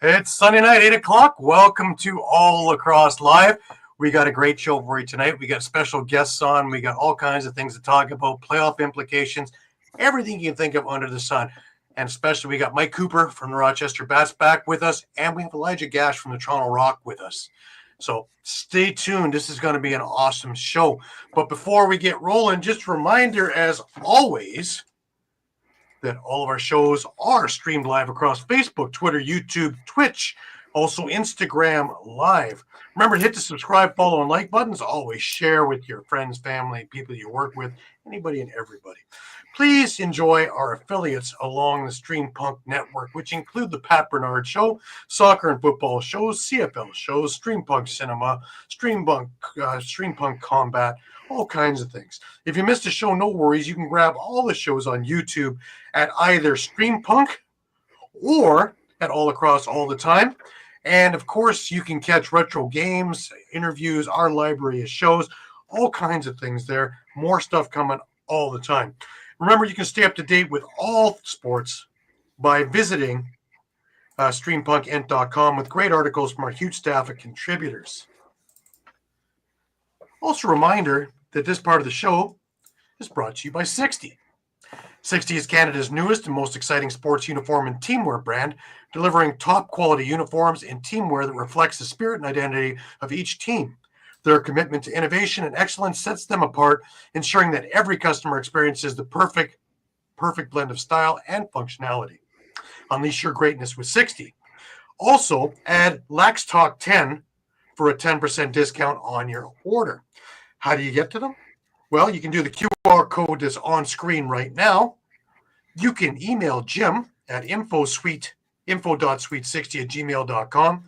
It's Sunday night, 8 o'clock. Welcome to All Lacrosse Live. We got a great show for you tonight. We got special guests on. We got all kinds of things to talk about, playoff implications, everything you can think of under the sun. And especially we got Mike Cooper from the Rochester Bats back with us, and we have Elijah Gash from the Toronto Rock with us. So stay tuned. This is going to be an awesome show. But before we get rolling, just a reminder, as always, that all of our shows are streamed live across Facebook, Twitter, YouTube, Twitch, also Instagram Live. Remember to hit the subscribe, follow, and like buttons. Always share with your friends, family, people you work with, anybody and everybody. Please enjoy our affiliates along the Streampunk Network, which include the Pat Bernard Show, soccer and football shows, CFL shows, Streampunk Cinema, Streampunk Combat, all kinds of things. If you missed a show, no worries. You can grab all the shows on YouTube at either Streampunk or at All Across All the Time. And, of course, you can catch retro games, interviews, our library of shows, all kinds of things there. More stuff coming all the time. Remember, you can stay up to date with all sports by visiting streampunkentertainment.com with great articles from our huge staff of contributors. Also, a reminder that this part of the show is brought to you by 60. 60 is Canada's newest and most exciting sports uniform and teamwear brand, delivering top-quality uniforms and teamwear that reflects the spirit and identity of each team. Their commitment to innovation and excellence sets them apart, ensuring that every customer experiences the perfect blend of style and functionality. Unleash your greatness with 60. Also, add Lax Talk 10 for a 10% discount on your order. How do you get to them? Well, you can do the QR code that's on screen right now. You can email Jim at info.sweet60@gmail.com.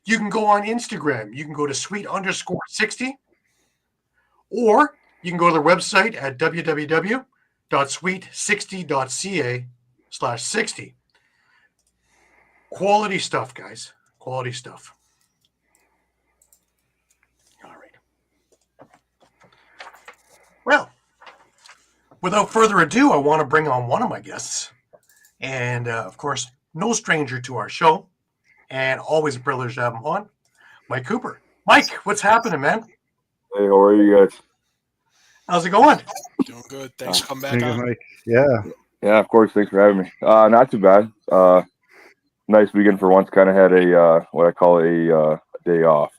You can go on Instagram. You can go to sweet_60, or you can go to the website at www.sweet60.ca/60. Quality stuff, guys. Quality stuff. All right. Well, without further ado, I want to bring on one of my guests. And, of course, no stranger to our show. And always a privilege to have him on, Mike Cooper. Mike, what's happening, man? Hey, how are you guys? How's it going? Doing good. Thanks for coming back on. Mike. Yeah, of course. Thanks for having me. Not too bad. Nice weekend for once. Kind of had a what I call a day off.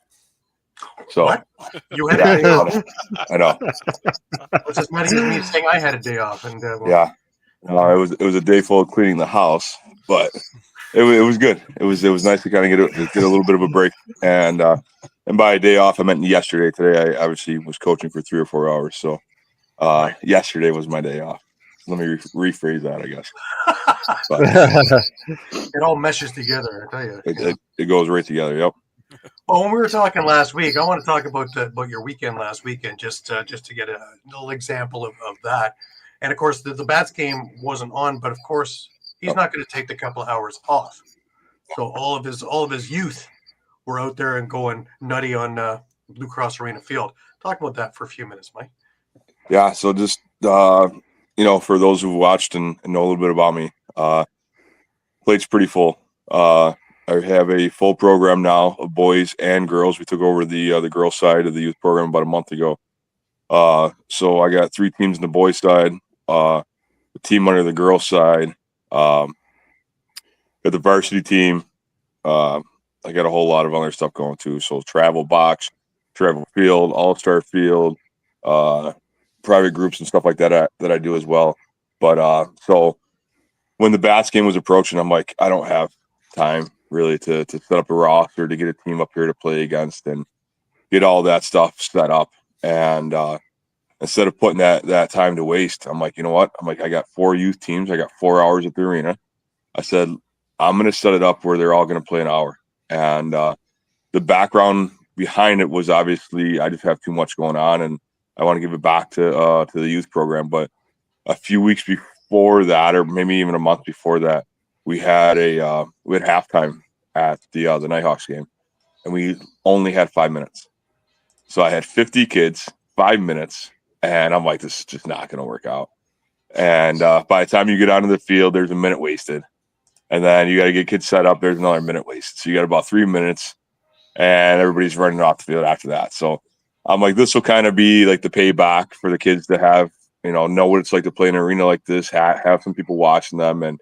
So what? You had a day off? I know. It's as many as me saying I had a day off, and yeah, it was a day full of cleaning the house, but it was good. It was nice to kind of get a little bit of a break, and by a day off I meant yesterday. Today I obviously was coaching for 3 or 4 hours, so yesterday was my day off. Let me rephrase that, I guess. It all meshes together, I tell you. It goes right together. Yep. Well, when we were talking last week, I want to talk about your weekend last weekend, just to get a little example of that. And of course, the Bats game wasn't on, but of course, he's not going to take the couple of hours off. So all of his youth were out there and going nutty on Blue Cross Arena Field. Talk about that for a few minutes, Mike. Yeah. So just for those who've watched and know a little bit about me, plate's pretty full. I have a full program now of boys and girls. We took over the girls side of the youth program about a month ago. So I got 3 teams in the boys side, a team under the girls side. Got the varsity team. I got a whole lot of other stuff going too. So travel box, travel field, all-star field, private groups and stuff like that I do as well. But so when the Bats game was approaching, I'm like, I don't have time really to set up a roster, to get a team up here to play against and get all that stuff set up. And instead of putting that time to waste, I'm like, you know what? I'm like, I got 4 youth teams. I got 4 hours at the arena. I said, I'm going to set it up where they're all going to play an hour. And the background behind it was obviously I just have too much going on, and I want to give it back to the youth program. But a few weeks before that, or maybe even a month before that, we had halftime at the Nighthawks game, and we only had 5 minutes. So I had 50 kids, 5 minutes, and I'm like, this is just not going to work out. And by the time you get onto the field, there's a minute wasted. And then you got to get kids set up. There's another minute wasted. So you got about 3 minutes, and everybody's running off the field after that. So I'm like, this will kind of be like the payback for the kids to have, know what it's like to play in an arena like this, have some people watching them. And,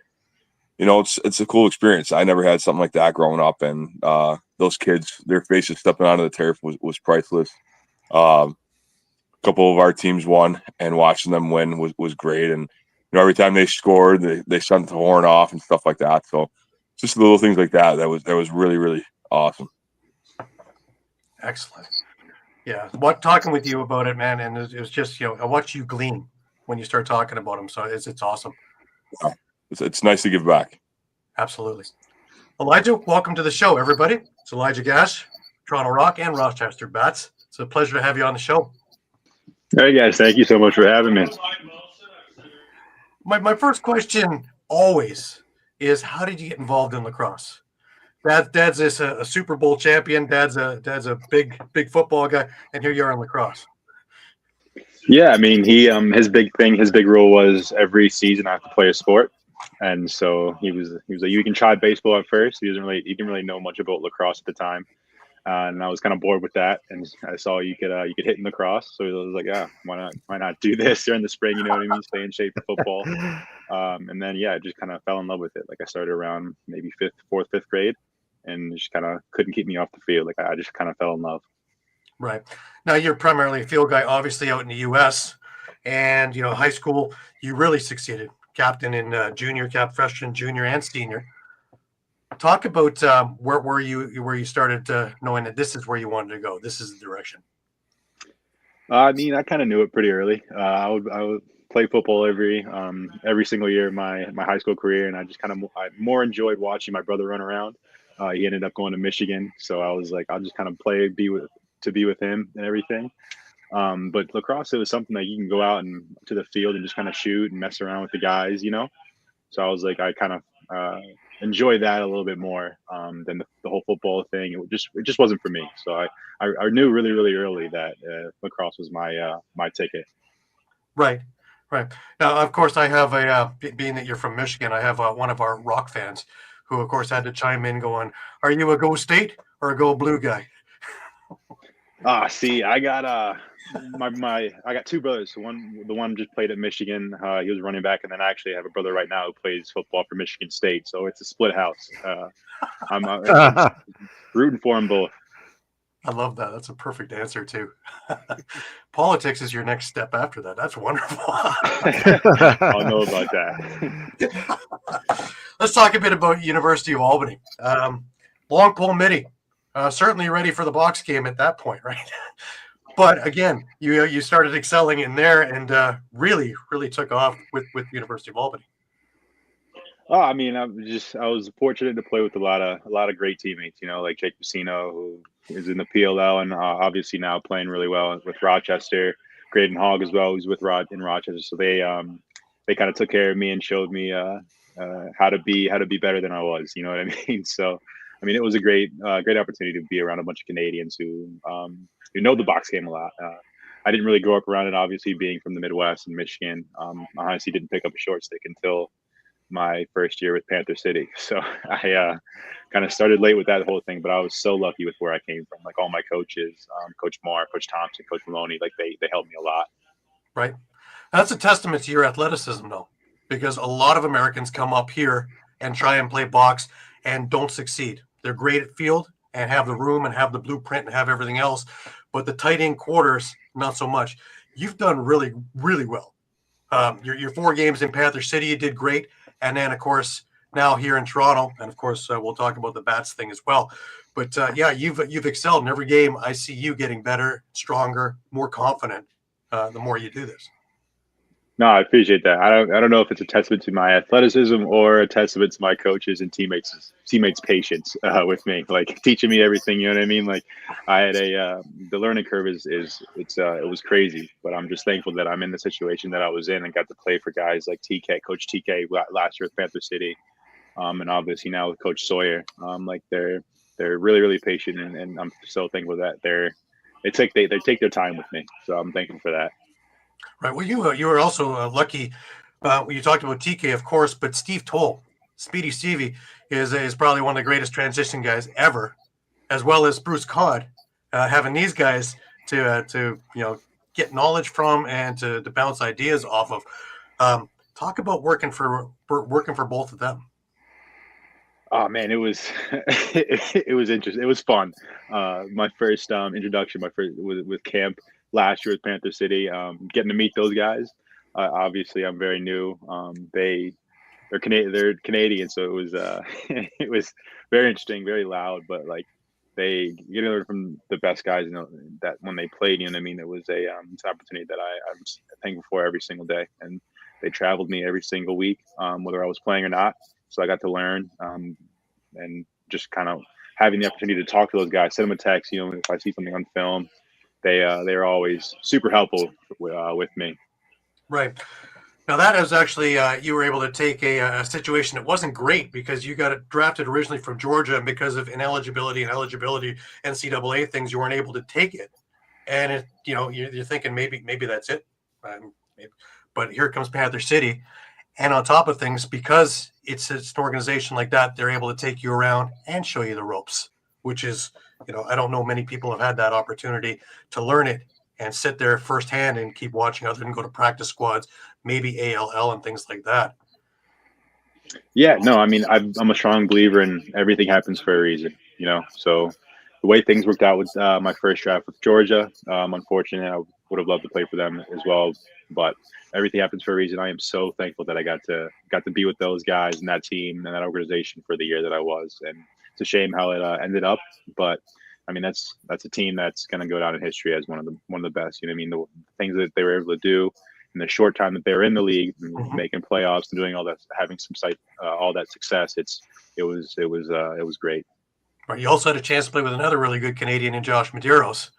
it's a cool experience. I never had something like that growing up. And those kids, their faces stepping onto the turf was priceless. A couple of our teams won, and watching them win was great. And every time they scored, they sent the horn off and stuff like that. So just little things like that was really, really awesome. Excellent. Yeah, talking with you about it, man, and it was just I watch you glean when you start talking about them. So it's awesome. It's nice to give back. Absolutely. Elijah, welcome to the show, everybody. It's Elijah Gash, Toronto Rock and Rochester Bats. It's a pleasure to have you on the show. Hey guys, thank you so much for having me. My first question always is, how did you get involved in lacrosse? Dad's a Super Bowl champion. Dad's a big football guy, and here you are in lacrosse. Yeah, I mean, his big rule was every season I have to play a sport, and so he was like, you can try baseball at first. He didn't really know much about lacrosse at the time, and I was kind of bored with that. And I saw you could hit in lacrosse, so I was like, yeah, why not do this during the spring? You know what I mean? Stay in shape for football. And then I just kind of fell in love with it. Like I started around maybe fifth grade. And just kind of couldn't keep me off the field. Like I just kind of fell in love. Right. Now you're primarily a field guy, obviously out in the U.S. And high school, you really succeeded. Captain in junior, freshman, junior, and senior. Talk about where you started knowing that this is where you wanted to go. This is the direction. I mean, I kind of knew it pretty early. I would play football every single year of my high school career, and I more enjoyed watching my brother run around. He ended up going to Michigan, so I was like, I'll just kind of be with him and everything. But lacrosse, it was something that you can go out and to the field and just kind of shoot and mess around with the guys, So I was like, I kind of enjoy that a little bit more than the whole football thing. It just wasn't for me. So I knew really, really early that lacrosse was my ticket. Right. Now, of course, I have being that you're from Michigan, I have one of our Rock fans who, of course, had to chime in going, are you a Go State or a Go Blue guy? See, I got I got two brothers. The one just played at Michigan. He was running back, and then I actually have a brother right now who plays football for Michigan State. So it's a split house. I'm rooting for them both. I love that. That's a perfect answer too. Politics is your next step after that. That's wonderful. I'll know about that. Let's talk a bit about University of Albany. Long pole midi. Certainly ready for the box game at that point, right? But again, you started excelling in there and really took off with University of Albany. Oh, I mean, I was fortunate to play with a lot of great teammates. Like Jake Pacino, who is in the PLL, and obviously now playing really well with Rochester. Graydon Hogg as well, who's with in Rochester. So they kind of took care of me and showed me how to be better than I was. You know what I mean? So, I mean, it was a great opportunity to be around a bunch of Canadians who know the box game a lot. I didn't really grow up around it, obviously, being from the Midwest and Michigan. I honestly didn't pick up a short stick until my first year with Panther City. So I kind of started late with that whole thing, but I was so lucky with where I came from. Like all my coaches, Coach Marr, Coach Thompson, Coach Maloney, like they helped me a lot. Right. That's a testament to your athleticism, though, because a lot of Americans come up here and try and play box and don't succeed. They're great at field and have the room and have the blueprint and have everything else, but the tight end quarters, not so much. You've done really, really well. Your 4 games in Panther City, you did great. And then, of course, now here in Toronto, and of course, we'll talk about the bats thing as well. But you've excelled in every game. I see you getting better, stronger, more confident the more you do this. No, I appreciate that. I don't know if it's a testament to my athleticism or a testament to my coaches and teammates' patience with me, like teaching me everything. You know what I mean? Like I had the learning curve it was crazy, but I'm just thankful that I'm in the situation that I was in and got to play for guys like Coach TK last year with Panther City, and obviously now with Coach Sawyer. Like they're really, really patient, and I'm so thankful that they take their time with me. So I'm thankful for that. Right. Well, you were also lucky. You talked about TK, of course, but Steve Toll Speedy Stevie is probably one of the greatest transition guys ever, as well as Bruce Cod. Having these guys to get knowledge from and to bounce ideas off of. Talk about working for both of them. Oh man, it was it was interesting. It was fun. My first introduction, my first with camp last year with Panther City. Getting to meet those guys. Obviously, I'm very new. They're Canadian, so it was it was very interesting, very loud, but like they learn from the best guys. That when they played, you know what I mean. It was it's an opportunity that I'm thankful for every single day, and they traveled me every single week, whether I was playing or not. So I got to learn, and just kind of having the opportunity to talk to those guys, send them a text. If I see something on film, they're always super helpful with me. Right. Now that is actually you were able to take a situation that wasn't great because you got drafted originally from Georgia, and because of ineligibility and eligibility NCAA things, you weren't able to take it. And you're thinking maybe that's it. But here comes Panther City. And on top of things, because it's an organization like that, they're able to take you around and show you the ropes, which is, I don't know many people have had that opportunity to learn it and sit there firsthand and keep watching other than go to practice squads, maybe ALL and things like that. Yeah, no, I mean, I'm a strong believer in everything happens for a reason, So the way things worked out with my first draft with Georgia, unfortunately, I would have loved to play for them as well, but everything happens for a reason. I am so thankful that I got to be with those guys and that team and that organization for the year that I was. And it's a shame how it ended up, but I mean that's a team that's going to go down in history as one of the best. You know what I mean? The things that they were able to do in the short time that they were in the league, making playoffs and doing all that, having all that success. It was great. Right. You also had a chance to play with another really good Canadian in Josh Medeiros,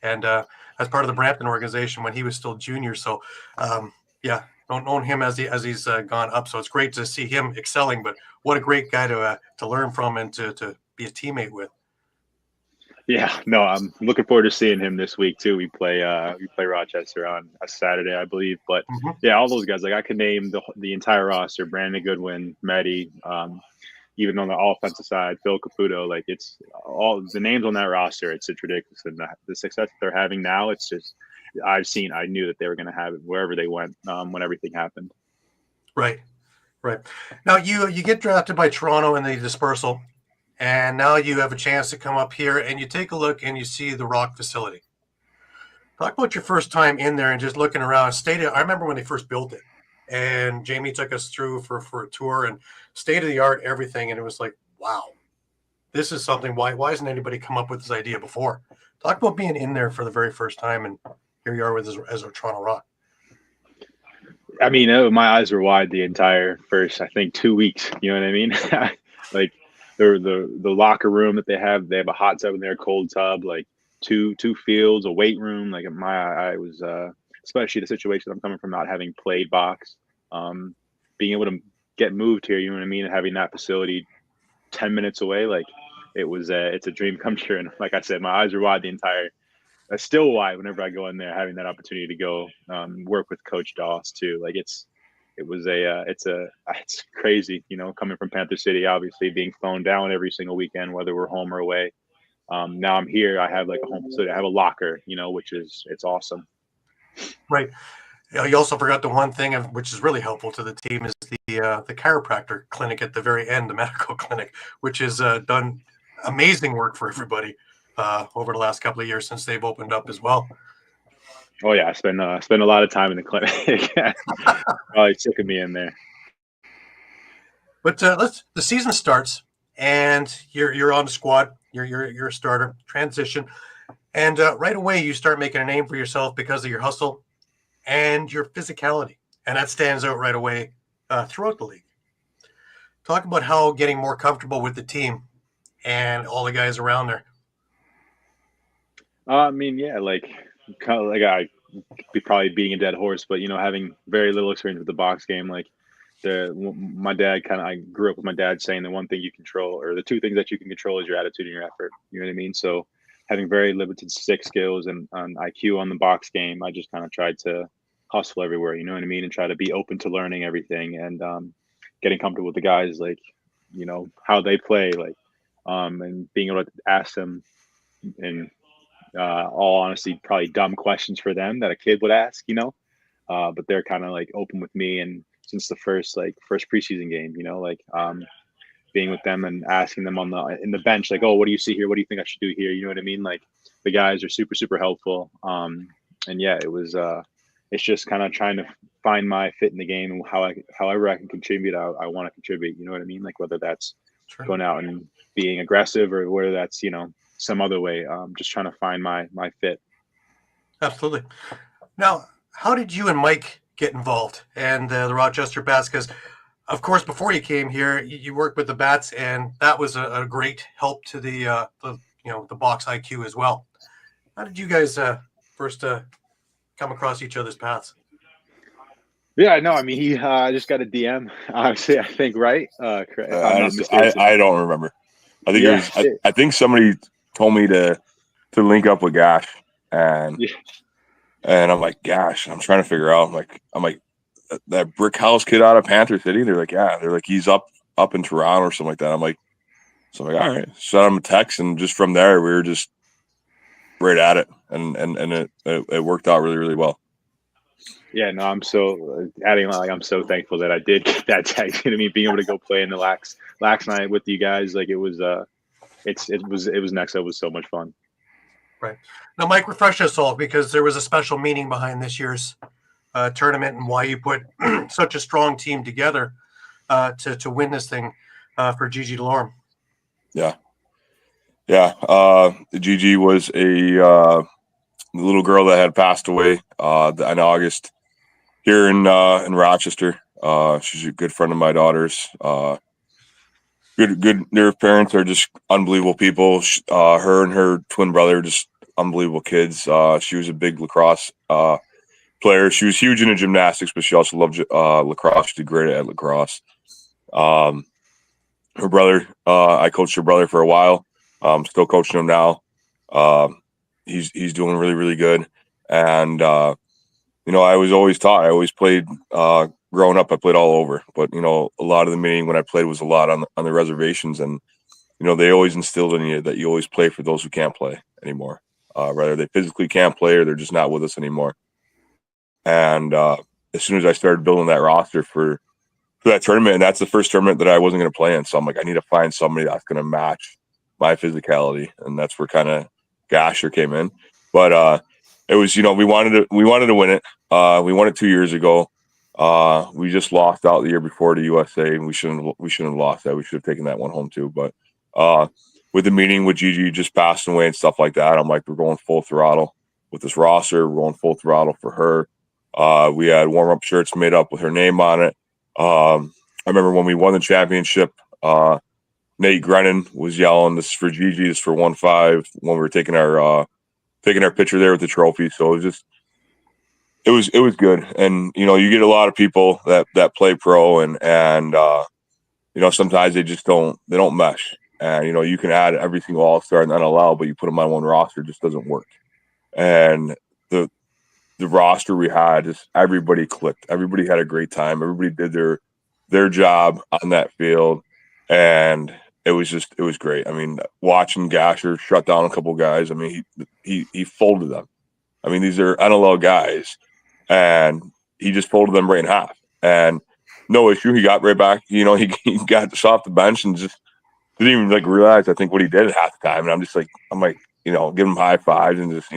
and as part of the Brampton organization when he was still junior. So, don't own him as he's gone up. So it's great to see him excelling. But what a great guy to learn from and to be a teammate with. Yeah, no, I'm looking forward to seeing him this week too. We play Rochester on a Saturday, I believe. But yeah, all those guys, like I could name the entire roster: Brandon Goodwin, Mehdi, even on the offensive side, Phil Caputo. Like it's all the names on that roster. It's ridiculous, and the success that they're having now. It's just I knew that they were going to have it wherever they went when everything happened. Right. Now you get drafted by Toronto in the dispersal. And now you have a chance to come up here and you take a look and you see the Rock facility. Talk about your first time in there and just looking around. I remember when they first built it, and Jamie took us through for a tour and state of the art, everything. And it was like, wow, this is something. Why hasn't anybody come up with this idea before? Talk about being in there for the very first time. And here you are as a Toronto Rock. I mean, my eyes were wide the entire first, I think, 2 weeks. You know what I mean? Like, the locker room that they have a hot tub in there, cold tub, like two fields, a weight room. Like I was, especially the situation I'm coming from, not having played box, being able to get moved here, you know what I mean, and having that facility 10 minutes away, like it's a dream come true. And like I said, my eyes are wide still wide whenever I go in there, having that opportunity to go work with Coach Doss too. Like it's crazy, coming from Panther City, obviously being flown down every single weekend, whether we're home or away. Now I'm here. I have like a home facility. I have a locker, it's awesome. Right. You also forgot the one thing, which is really helpful to the team, is the chiropractor clinic at the very end, the medical clinic, which has done amazing work for everybody over the last couple of years since they've opened up as well. Oh yeah, I spend a lot of time in the clinic. Probably sick of me in there. But the season starts, and you're on the squad. You're a starter. Transition, and right away you start making a name for yourself because of your hustle and your physicality, and that stands out right away throughout the league. Talk about how getting more comfortable with the team and all the guys around there. I mean, yeah, like I be probably beating a dead horse, but having very little experience with the box game, like my dad I grew up with my dad saying the one thing you control, or the two things that you can control, is your attitude and your effort. You know what I mean? So having very limited stick skills and IQ on the box game, I just kind of tried to hustle everywhere. You know what I mean? And try to be open to learning everything. And getting comfortable with the guys, like, how they play, like, and being able to ask them in all honesty, probably dumb questions for them that a kid would ask, but they're kind of like open with me. And since the first preseason game, being with them and asking them in the bench, like, oh, what do you see here? What do you think I should do here? You know what I mean? Like, the guys are super, super helpful. And yeah, it's just kind of trying to find my fit in the game and however I can contribute, I want to contribute. You know what I mean? Like, whether that's going out and being aggressive or whether that's, some other way, just trying to find my fit. Absolutely. Now, how did you and Mike get involved and the Rochester Bats? Because, of course, before you came here, you worked with the Bats, and that was a great help to the box IQ as well. How did you guys first come across each other's paths? Yeah, no, I mean, he just got a DM, obviously, I think, right? I don't remember. I think I think somebody told me to link up with Gash, and I'm like, Gash, I'm trying to figure out. I'm like that brick house kid out of Panther City. They're like, yeah. They're like, he's up in Toronto or something like that. I'm like, all right. Sent him a text, and just from there, we were just right at it, and it worked out really, really well. Yeah, no, I'm so I'm so thankful that I did get that text. You know what I mean? Being able to go play in the Lax night with you guys, like, it was it was next. It was so much fun. Right. Now, Mike, refresh us all, because there was a special meaning behind this year's tournament and why you put such a strong team together to win this thing for Gigi Delorme. Yeah. Gigi was a little girl that had passed away in August here in Rochester. She's a good friend of my daughter's. Good. Their parents are just unbelievable people. Her and her twin brother, just unbelievable kids. She was a big lacrosse player. She was huge into gymnastics, but she also loved lacrosse. She did great at lacrosse. Her brother, I coached her brother for a while. Still coaching him now. He's doing really, really good. And I was always taught. I always played. Growing up, I played all over, but a lot of the meaning when I played was a lot on the reservations, and they always instilled in you that you always play for those who can't play anymore, whether they physically can't play or they're just not with us anymore. And as soon as I started building that roster for that tournament, and that's the first tournament that I wasn't going to play in, so I'm like, I need to find somebody that's going to match my physicality, and that's where kind of Gasher came in. But it was, we wanted to win it. We won it 2 years ago. We just lost out the year before to USA, and we shouldn't have lost that. We should have taken that one home too. But with the meeting with Gigi just passing away and stuff like that, I'm like, we're going full throttle with this roster. We're going full throttle for her. We had warm-up shirts made up with her name on it. I remember when we won the championship, Nate Grennan was yelling, "This is for Gigi, this is for 1-5," when we were taking our picture there with the trophy. So it was good. And you get a lot of people that play pro, and sometimes they just don't mesh. And you can add every single all-star in the NLL, but you put them on one roster, it just doesn't work. And the roster we had, just everybody clicked. Everybody had a great time. Everybody did their job on that field, and it was great. I mean, watching Gasher shut down a couple guys. I mean, he folded them. I mean, these are NLL guys, and he just folded them right in half. And no issue. He got right back. He got us off the bench and just didn't even realize, I think, what he did at halftime. And I'm like, give him high fives and just,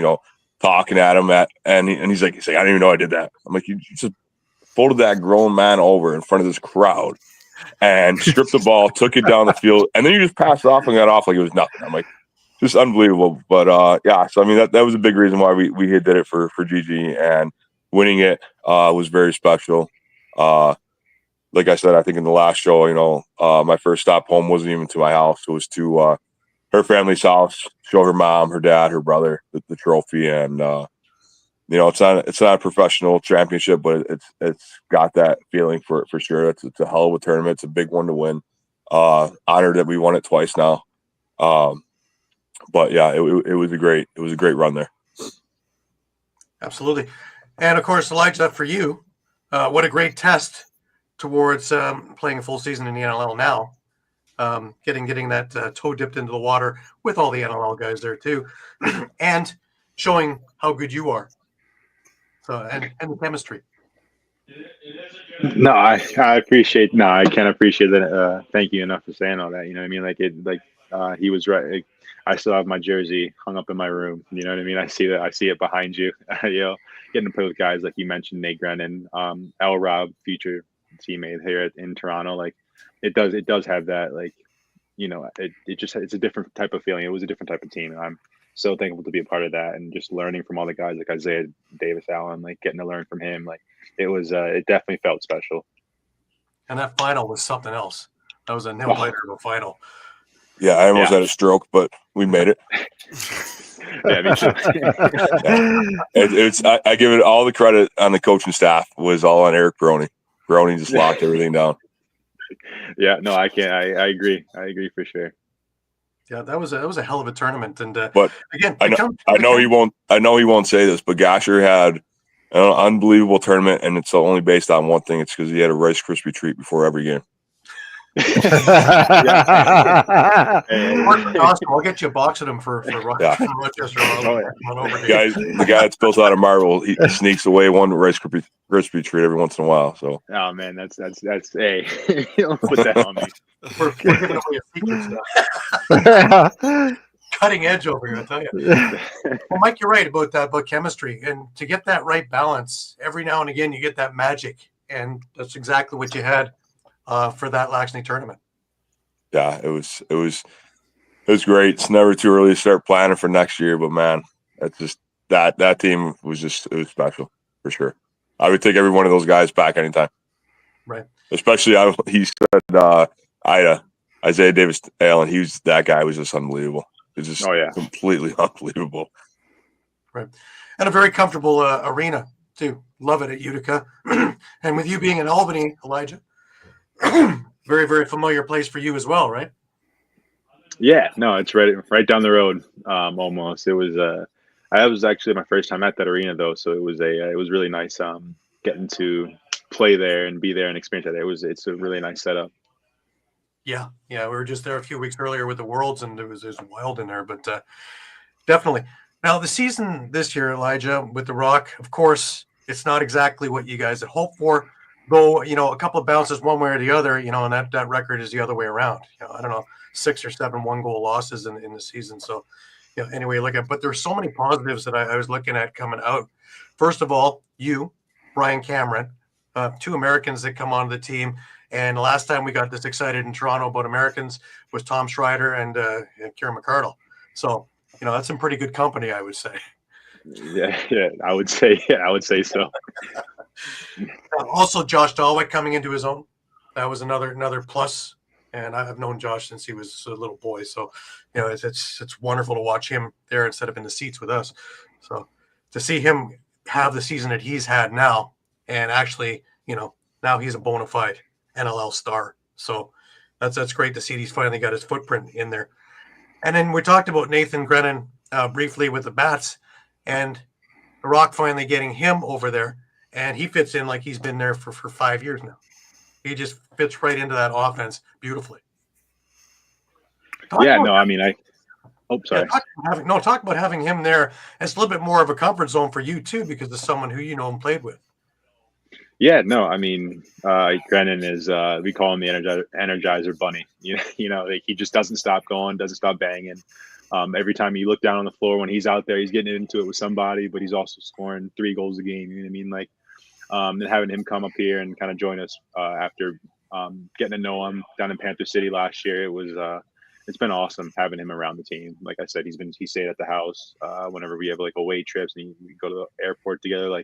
talking at him and he's like, I didn't even know I did that. I'm like, you just folded that grown man over in front of this crowd and stripped the ball, took it down the field, and then you just passed it off and got off like it was nothing. I'm like, just unbelievable. But yeah, so I mean, that was a big reason why we did it for Gigi, and winning it was very special. Like I said, I think in the last show, my first stop home wasn't even to my house. It was to her family's house, show her mom, her dad, her brother the trophy. And it's not a professional championship, but it's got that feeling for sure. It's a hell of a tournament. It's a big one to win. Honored that we won it twice now. But yeah, it was a great run there. Absolutely. And of course, Elijah, for you, what a great test towards playing a full season in the NLL now, getting that toe dipped into the water with all the NLL guys there too, and showing how good you are. So and the chemistry. No, I appreciate. No, I can't appreciate that. Thank you enough for saying all that. You know what I mean? He was right. Like, I still have my jersey hung up in my room. You know what I mean? I see that. I see it behind you. Getting to play with guys like you mentioned, Nate Grennan, L. Rob, future teammate here in Toronto. Like, it does have that. Like, it's a different type of feeling. It was a different type of team, and I'm so thankful to be a part of that, and just learning from all the guys like Isaiah Davis Allen, like getting to learn from him. Like, it was, it definitely felt special. And that final was something else. That was a nail biter of a final. Yeah, I almost had a stroke, but we made it. Yeah, me too. I give it all the credit on the coaching staff. Was all on Eric Brony. Brony just locked everything down. Yeah, no, I can't. I agree. I agree for sure. Yeah, that was a hell of a tournament. And but again, I know he won't say this, but Gasher had an unbelievable tournament, and it's only based on one thing. It's because he had a Rice Krispie treat before every game. I'll get you a box of them for Rochester. Oh, yeah. The guy that's built out of marble, he sneaks away one Rice Krispie treat every once in a while. So, oh man, that's hey, don't put that on me. We're giving away a secret stuff. Cutting edge over here, I tell you. Well, Mike, you're right about chemistry, and to get that right balance, every now and again you get that magic, and that's exactly what you had for that Laxney tournament. Yeah, it was great. It's never too early to start planning for next year, but man, that's just that team was special for sure. I would take every one of those guys back anytime. Right. Especially he said Isaiah Davis Allen. That guy was just unbelievable. It's just completely unbelievable. Right. And a very comfortable arena too. Love it at Utica. And with you being in Albany, Elijah, very, very familiar place for you as well, right? Yeah, no, it's right down the road. Almost. It was that was actually my first time at that arena though, so it was really nice getting to play there and be there and experience that. It's a really nice setup. Yeah, we were just there a few weeks earlier with the Worlds, and it was wild in there, but definitely. Now the season this year, Elijah, with the Rock, of course, it's not exactly what you guys had hoped for. Though, a couple of bounces one way or the other, and that record is the other way around. I don't know, 6 or 7 1-goal losses in the season. So, anyway, but there's so many positives that I was looking at coming out. First of all, you, Brian Cameron, 2 Americans that come onto the team. And the last time we got this excited in Toronto about Americans was Tom Schreider and Kieran McArdle. So, that's some pretty good company, I would say. Yeah, I would say so. Also, Josh Dahlwick coming into his own. That was another plus. And I've known Josh since he was a little boy. So, it's wonderful to watch him there instead of in the seats with us. So to see him have the season that he's had now, and actually, now he's a bona fide NLL star. So that's great to see. He's finally got his footprint in there. And then we talked about Nathan Grennan briefly with the Bats, and the Rock finally getting him over there, and he fits in like he's been there for 5 years now. He just fits right into that offense beautifully. Sorry. Talk about having him there. It's a little bit more of a comfort zone for you too, because of someone who and played with. Yeah, no, I mean, Grennan is, we call him the Energizer Bunny. He just doesn't stop going, doesn't stop banging. Every time you look down on the floor when he's out there, he's getting into it with somebody, but he's also scoring 3 goals a game. You know what I mean? And having him come up here and kind of join us after getting to know him down in Panther City last year, it's been awesome having him around the team. Like I said, he stayed at the house whenever we have away trips and we go to the airport together.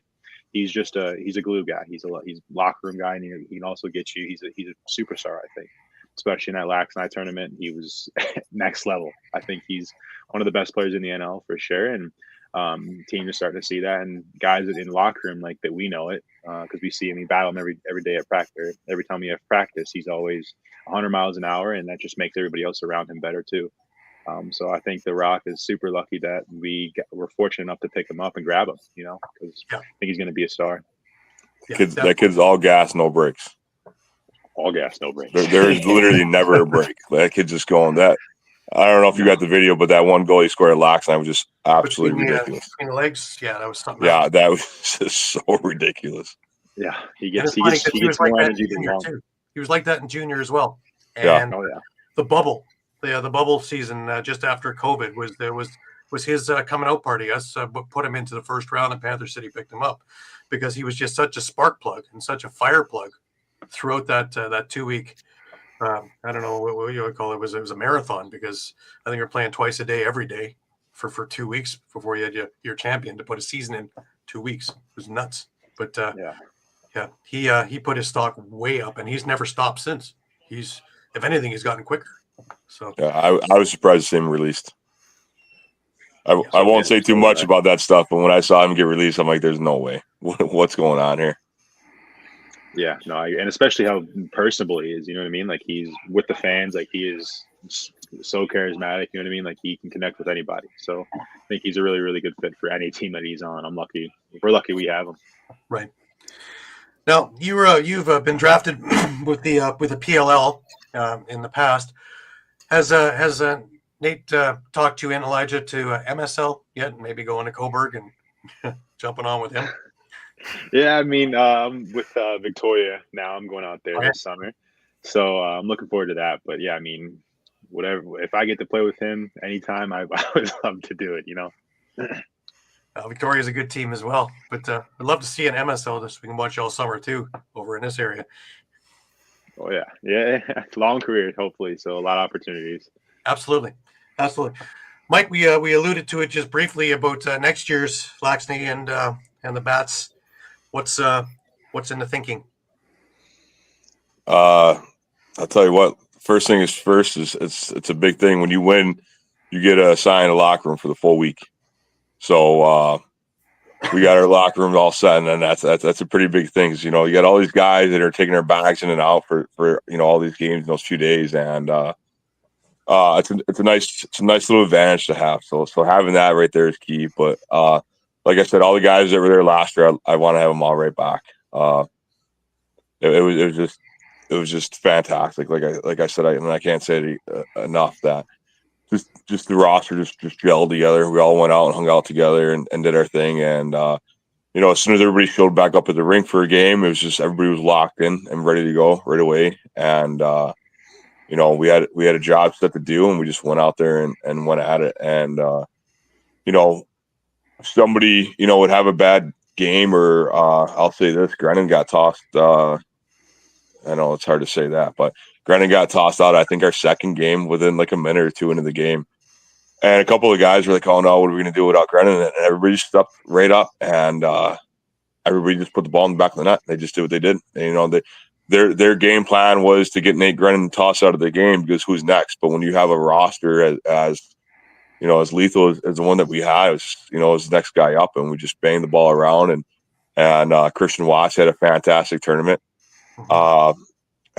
He's a glue guy. He's a locker room guy, and he can also get you. He's a superstar, I think, especially in that Laxney tournament. He was next level. I think he's one of the best players in the NL for sure. And team is starting to see that, and guys in the locker room that we know it because we see him. We battle him every day at practice. Every time we have practice, he's always 100 miles an hour, and that just makes everybody else around him better too. So I think the Rock is super lucky that we're fortunate enough to pick him up and grab him, because I think he's going to be a star. That kid's all gas, no brakes. all gas, no brakes. There's literally never a break. That kid's just going that. I don't know if you got the video, but that one goal he scored at Lacrosse was just absolutely ridiculous. Between the legs, yeah, that was something. Yeah, that was just so ridiculous. Yeah, he gets more like energy than Mom. Too. He was like that in junior as well. And yeah. Oh yeah. The bubble season just after COVID was his coming out party. Us put him into the first round, and Panther City picked him up because he was just such a spark plug and such a fire plug throughout that 2 week. I don't know what you would call it. It was a marathon because I think you're playing twice a day every day for 2 weeks before you had your champion. To put a season in 2 weeks, it was nuts. But he put his stock way up, and he's never stopped since. If anything, he's gotten quicker. So yeah, I was surprised to see him released. I won't say too much about that stuff, but when I saw him get released, I'm like, "There's no way. What's going on here?" Yeah, no, and especially how personable he is. You know what I mean? Like he's with the fans. Like he is so charismatic. You know what I mean? Like he can connect with anybody. So I think he's a really, really good fit for any team that he's on. I'm lucky. We're lucky we have him. Right. Now you've been drafted with the PLL in the past. Has Nate talked you and Elijah to MSL yet? Maybe going to Coburg and jumping on with him. Yeah, I mean, with Victoria now, I'm going out there this summer, so I'm looking forward to that. But yeah, I mean, whatever. If I get to play with him anytime, I would love to do it. You know. Victoria's a good team as well, but I'd love to see an MSL this we can watch all summer too over in this area. Oh yeah, long career hopefully, so a lot of opportunities. Absolutely. Mike, we alluded to it just briefly about next year's Laxney and the Bats. What's in the thinking? I'll tell you what. First thing is first is it's a big thing when you win, you get assigned a locker room for the full week. So we got our locker room all set, and then that's a pretty big thing. You know, you got all these guys that are taking their bags in and out for all these games in those few days, and it's a nice little advantage to have. So having that right there is key. But like I said, all the guys that were there last year, I want to have them all right back. It was just fantastic. Like I said, I can't say it enough that just the roster just gelled together. We all went out and hung out together and did our thing. And as soon as everybody showed back up at the rink for a game, it was just everybody was locked in and ready to go right away. And we had a job set to do, and we just went out there and went at it. And somebody would have a bad game, or I'll say this: Grennan got tossed. I know it's hard to say that, but Grennan got tossed out, I think, our second game within like a minute or two into the game. And a couple of guys were like, "Oh no, what are we going to do without Grennan?" And everybody stepped right up, and everybody just put the ball in the back of the net. They just did what they did. And, their game plan was to get Nate Grennan tossed out of the game because who's next? But when you have a roster as lethal as the one that we had, it was the next guy up, and we just banged the ball around. And Christian Watts had a fantastic tournament. I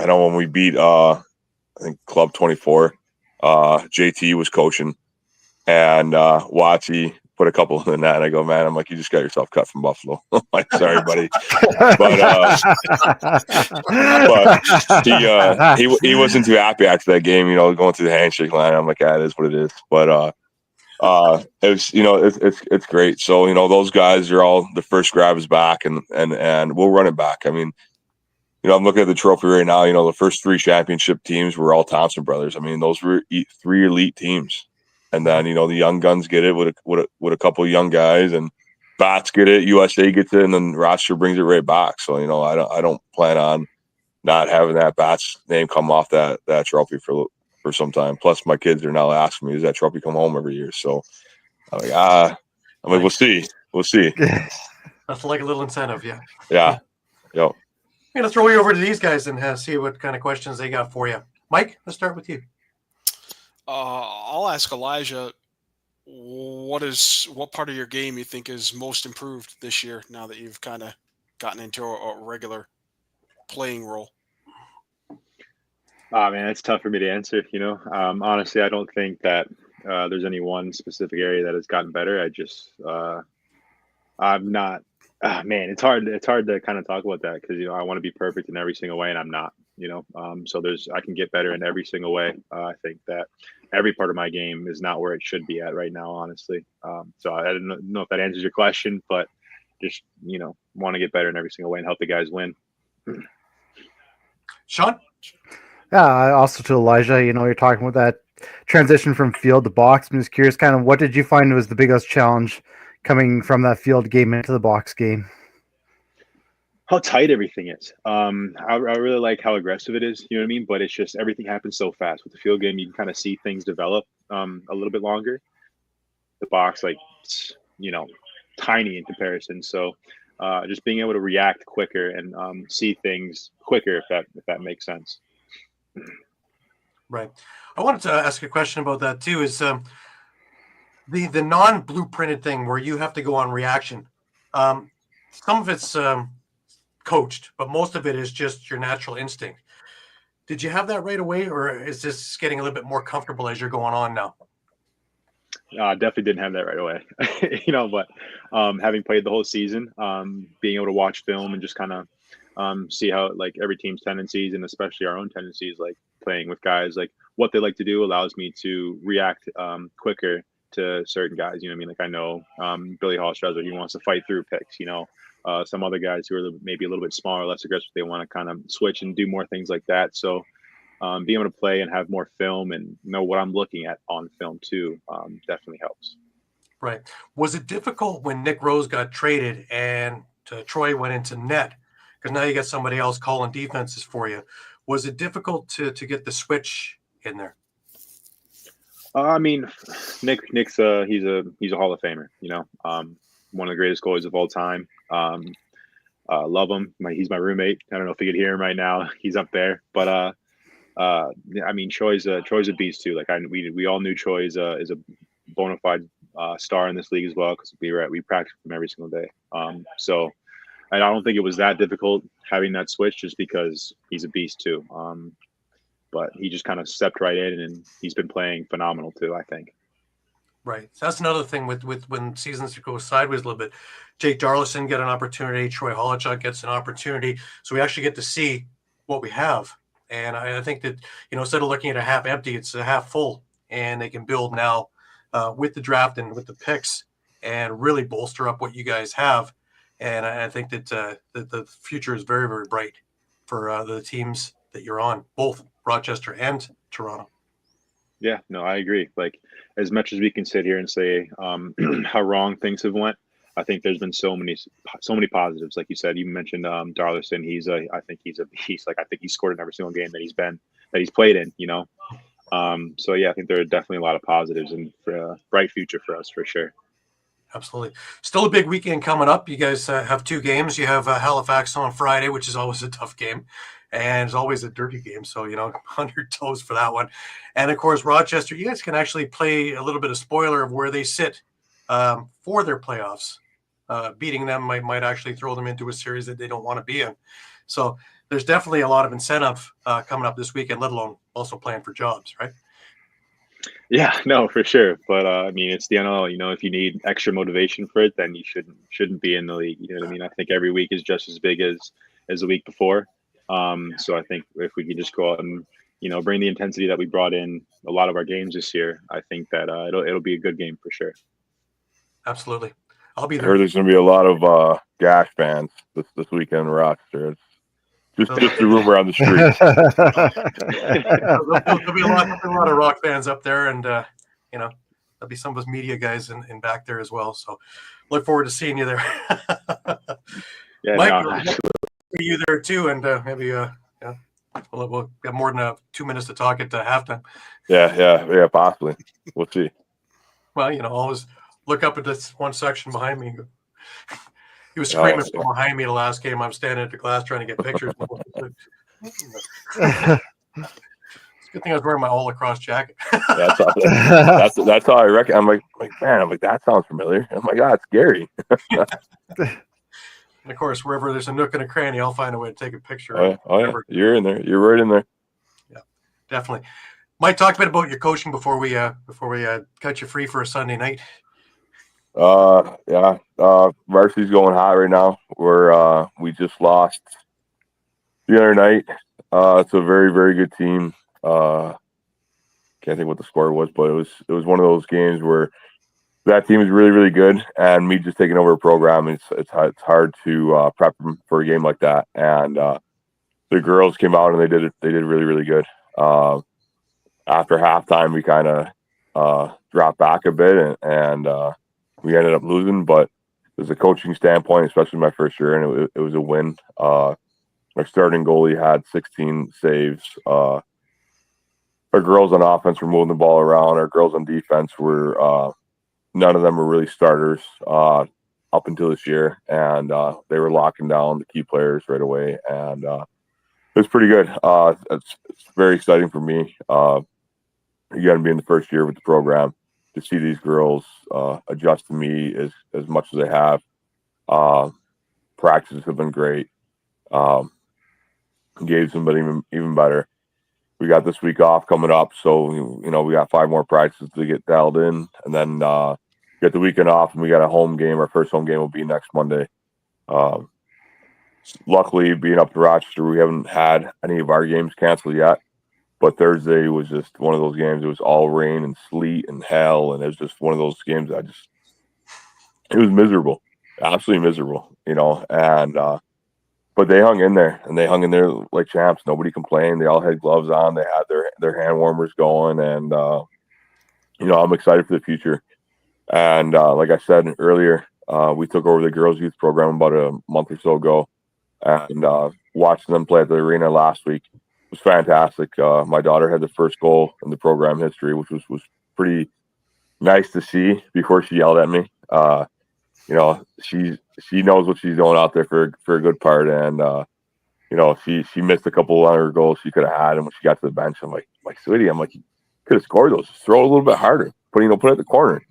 know when we beat I think Club 24, JT was coaching, and Watsy put a couple in the net. And I go, man, I'm like, you just got yourself cut from Buffalo. I'm like, sorry, buddy, but he wasn't too happy after that game. Going through the handshake line. I'm like, it is what it is. But it's great. So those guys are all the first grab is back, and we'll run it back. I mean. I'm looking at the trophy right now. The first 3 championship teams were all Thompson brothers. I mean, those were 3 elite teams, and then the young guns get it with a couple of young guys, and Bats get it, USA gets it, and then Rochester brings it right back. So I don't plan on not having that Bats name come off that trophy for some time. Plus, my kids are now asking me, does that trophy come home every year? So I'm like, we'll see. That's like a little incentive, yeah. Yeah. Yep. I'm going to throw you over to these guys and see what kind of questions they got for you. Mike, let's start with you. I'll ask Elijah, what part of your game you think is most improved this year now that you've kind of gotten into a regular playing role? Man, it's tough for me to answer. Honestly, I don't think that there's any one specific area that has gotten better. I'm not Man, it's hard. It's hard to kind of talk about that because I want to be perfect in every single way, and I'm not. So I can get better in every single way. I think that every part of my game is not where it should be at right now, honestly. So I don't know if that answers your question, but just want to get better in every single way and help the guys win. Shawn? Yeah, also to Elijah, you're talking about that transition from field to box. I'm just curious, kind of what did you find was the biggest challenge coming from that field game into the box game? How tight everything is. I really like how aggressive it is, you know what I mean? But it's just everything happens so fast. With the field game, you can kind of see things develop a little bit longer. The box, tiny in comparison. So just being able to react quicker and see things quicker, if that makes sense. Right. I wanted to ask a question about that too. Is the non-blueprinted thing where you have to go on reaction? Some of it's coached, but most of it is just your natural instinct. Did you have that right away, or is this getting a little bit more comfortable as you're going on now? Definitely didn't have that right away, but having played the whole season, being able to watch film and just kind of see how every team's tendencies and especially our own tendencies, playing with guys, what they like to do allows me to react quicker to certain guys. I know Billy Hallstrasser, he wants to fight through picks, some other guys who are maybe a little bit smaller, less aggressive, they want to kind of switch and do more things like that. So being able to play and have more film and know what I'm looking at on film too definitely helps. Right. Was it difficult when Nick Rose got traded and Troy went into net? Because now you got somebody else calling defenses for you. Was it difficult to get the switch in there? Nick's he's a Hall of Famer. One of the greatest goalies of all time. Love him. He's my roommate. I don't know if you could hear him right now. He's up there, but Troy's a beast too. We all knew Troy is a bona fide star in this league as well because we practice him every single day. So I don't think it was that difficult having that switch just because he's a beast too. But he just kind of stepped right in and he's been playing phenomenal too, I think. Right. So that's another thing with when seasons go sideways a little bit. Jake Darlison get an opportunity. Troy Holochuk gets an opportunity. So we actually get to see what we have. And I think that, instead of looking at a half empty, it's a half full. And they can build now with the draft and with the picks and really bolster up what you guys have. And I think that the future is very, very bright for the teams that you're on, both Rochester and Toronto. Yeah, no, I agree. As much as we can sit here and say how wrong things have went, I think there's been so many positives. Like you said, you mentioned Darlison. I think he's a beast. I think he's scored in every single game that he's played in. So yeah, I think there are definitely a lot of positives and for a bright future for us for sure. Absolutely. Still a big weekend coming up. You guys have two games. You have Halifax on Friday, which is always a tough game. And it's always a dirty game. So, on your toes for that one. And, of course, Rochester, you guys can actually play a little bit of spoiler of where they sit for their playoffs. Beating them might actually throw them into a series that they don't want to be in. So there's definitely a lot of incentive coming up this weekend, let alone also playing for jobs, right? Yeah, no, for sure. But it's the NLL. If you need extra motivation for it, then you shouldn't be in the league. You know what I mean? I think every week is just as big as the week before. So I think if we could just go out and bring the intensity that we brought in a lot of our games this year, I think that it'll be a good game for sure. Absolutely, I'll be there. I heard there's going to be a lot of Gash fans this weekend in Rochester. Just a rumor on the street. There'll be a lot of Rock fans up there, and there'll be some of us media guys in back there as well. So look forward to seeing you there. Yeah, Mike, no, see you there too, and maybe we'll have more than 2 minutes to talk at halftime. Yeah, possibly. We'll see. Well, always look up at this one section behind me. He was screaming from behind me the last game. I'm standing at the glass trying to get pictures. It's a good thing I was wearing my all lacrosse jacket. That's how I reckon. I'm like, man, that sounds familiar. Oh my God, it's Gary. And of course, wherever there's a nook and a cranny, I'll find a way to take a picture. Oh yeah, you're in there. You're right in there. Yeah, definitely. Mike, talk a bit about your coaching before we cut you free for a Sunday night. Yeah. Varsity's going hot right now. We just lost the other night. It's a very, very good team. Can't think what the score was, but it was one of those games where that team is really, really good, and me just taking over a program, it's hard to prep them for a game like that. And the girls came out and they did really, really good. After halftime, we kind of dropped back a bit, and we ended up losing. But there's a coaching standpoint, especially my first year, and it was a win. Our starting goalie had 16 saves. Our girls on offense were moving the ball around. Our girls on defense were none of them were really starters up until this year, and they were locking down the key players right away, and it was pretty good. It's very exciting for me. Again, being the first year with the program, to see these girls adjust to me as much as they have. Practices have been great. Games have been even better. We got this week off coming up, so we got 5 more practices to get dialed in, and then get the weekend off, and we got a home game. Our first home game will be next Monday. Luckily, being up to Rochester, we haven't had any of our games canceled yet. But Thursday was just one of those games. It was all rain and sleet and hell, and it was just one of those games it was miserable, absolutely miserable, and but they hung in there, and they hung in there like champs. Nobody complained. They all had gloves on. They had their hand warmers going, and I'm excited for the future. And like I said earlier, we took over the girls' youth program about a month or so ago, and watching them play at the arena last week was fantastic. My daughter had the first goal in the program history, which was pretty nice to see before she yelled at me. She knows what she's doing out there for a good part, and she missed a couple of other goals she could have had, and when she got to the bench, I'm like, sweetie, you could have scored those. Just throw it a little bit harder. Put it at the corner.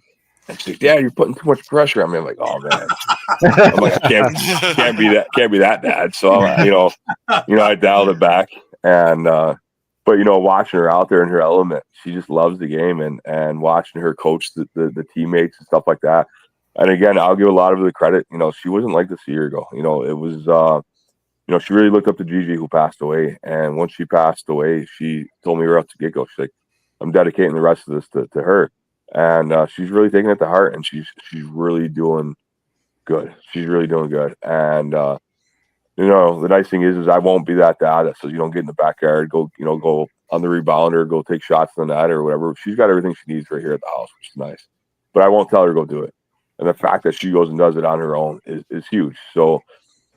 And she's like, Dad, you're putting too much pressure on me. I'm like, oh man. I'm like, I can't be that dad. So I dialed it back, and but watching her out there in her element, she just loves the game, and watching her coach the teammates and stuff like that. And again, I'll give a lot of the credit. She wasn't like this a year ago. It was she really looked up to Gigi, who passed away. And once she passed away, she told me right off the get-go, she's like, I'm dedicating the rest of this to her. And she's really taking it to heart, and she's really doing good. She's really doing good. And the nice thing is I won't be that dad that says, get in the backyard, go on the rebounder, go take shots on the net or whatever. She's got everything she needs right here at the house, which is nice. But I won't tell her to go do it. And the fact that she goes and does it on her own is huge. So,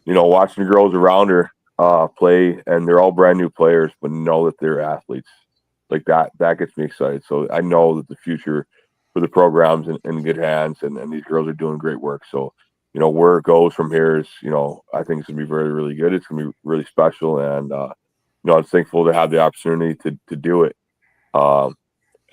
watching the girls around her play, and they're all brand new players, but know that they're athletes, like that gets me excited. So I know that the future for the program's in good hands, and these girls are doing great work. So, where it goes from here is, I think it's going to be very, really good. It's going to be really special. And, I'm thankful to have the opportunity to do it. And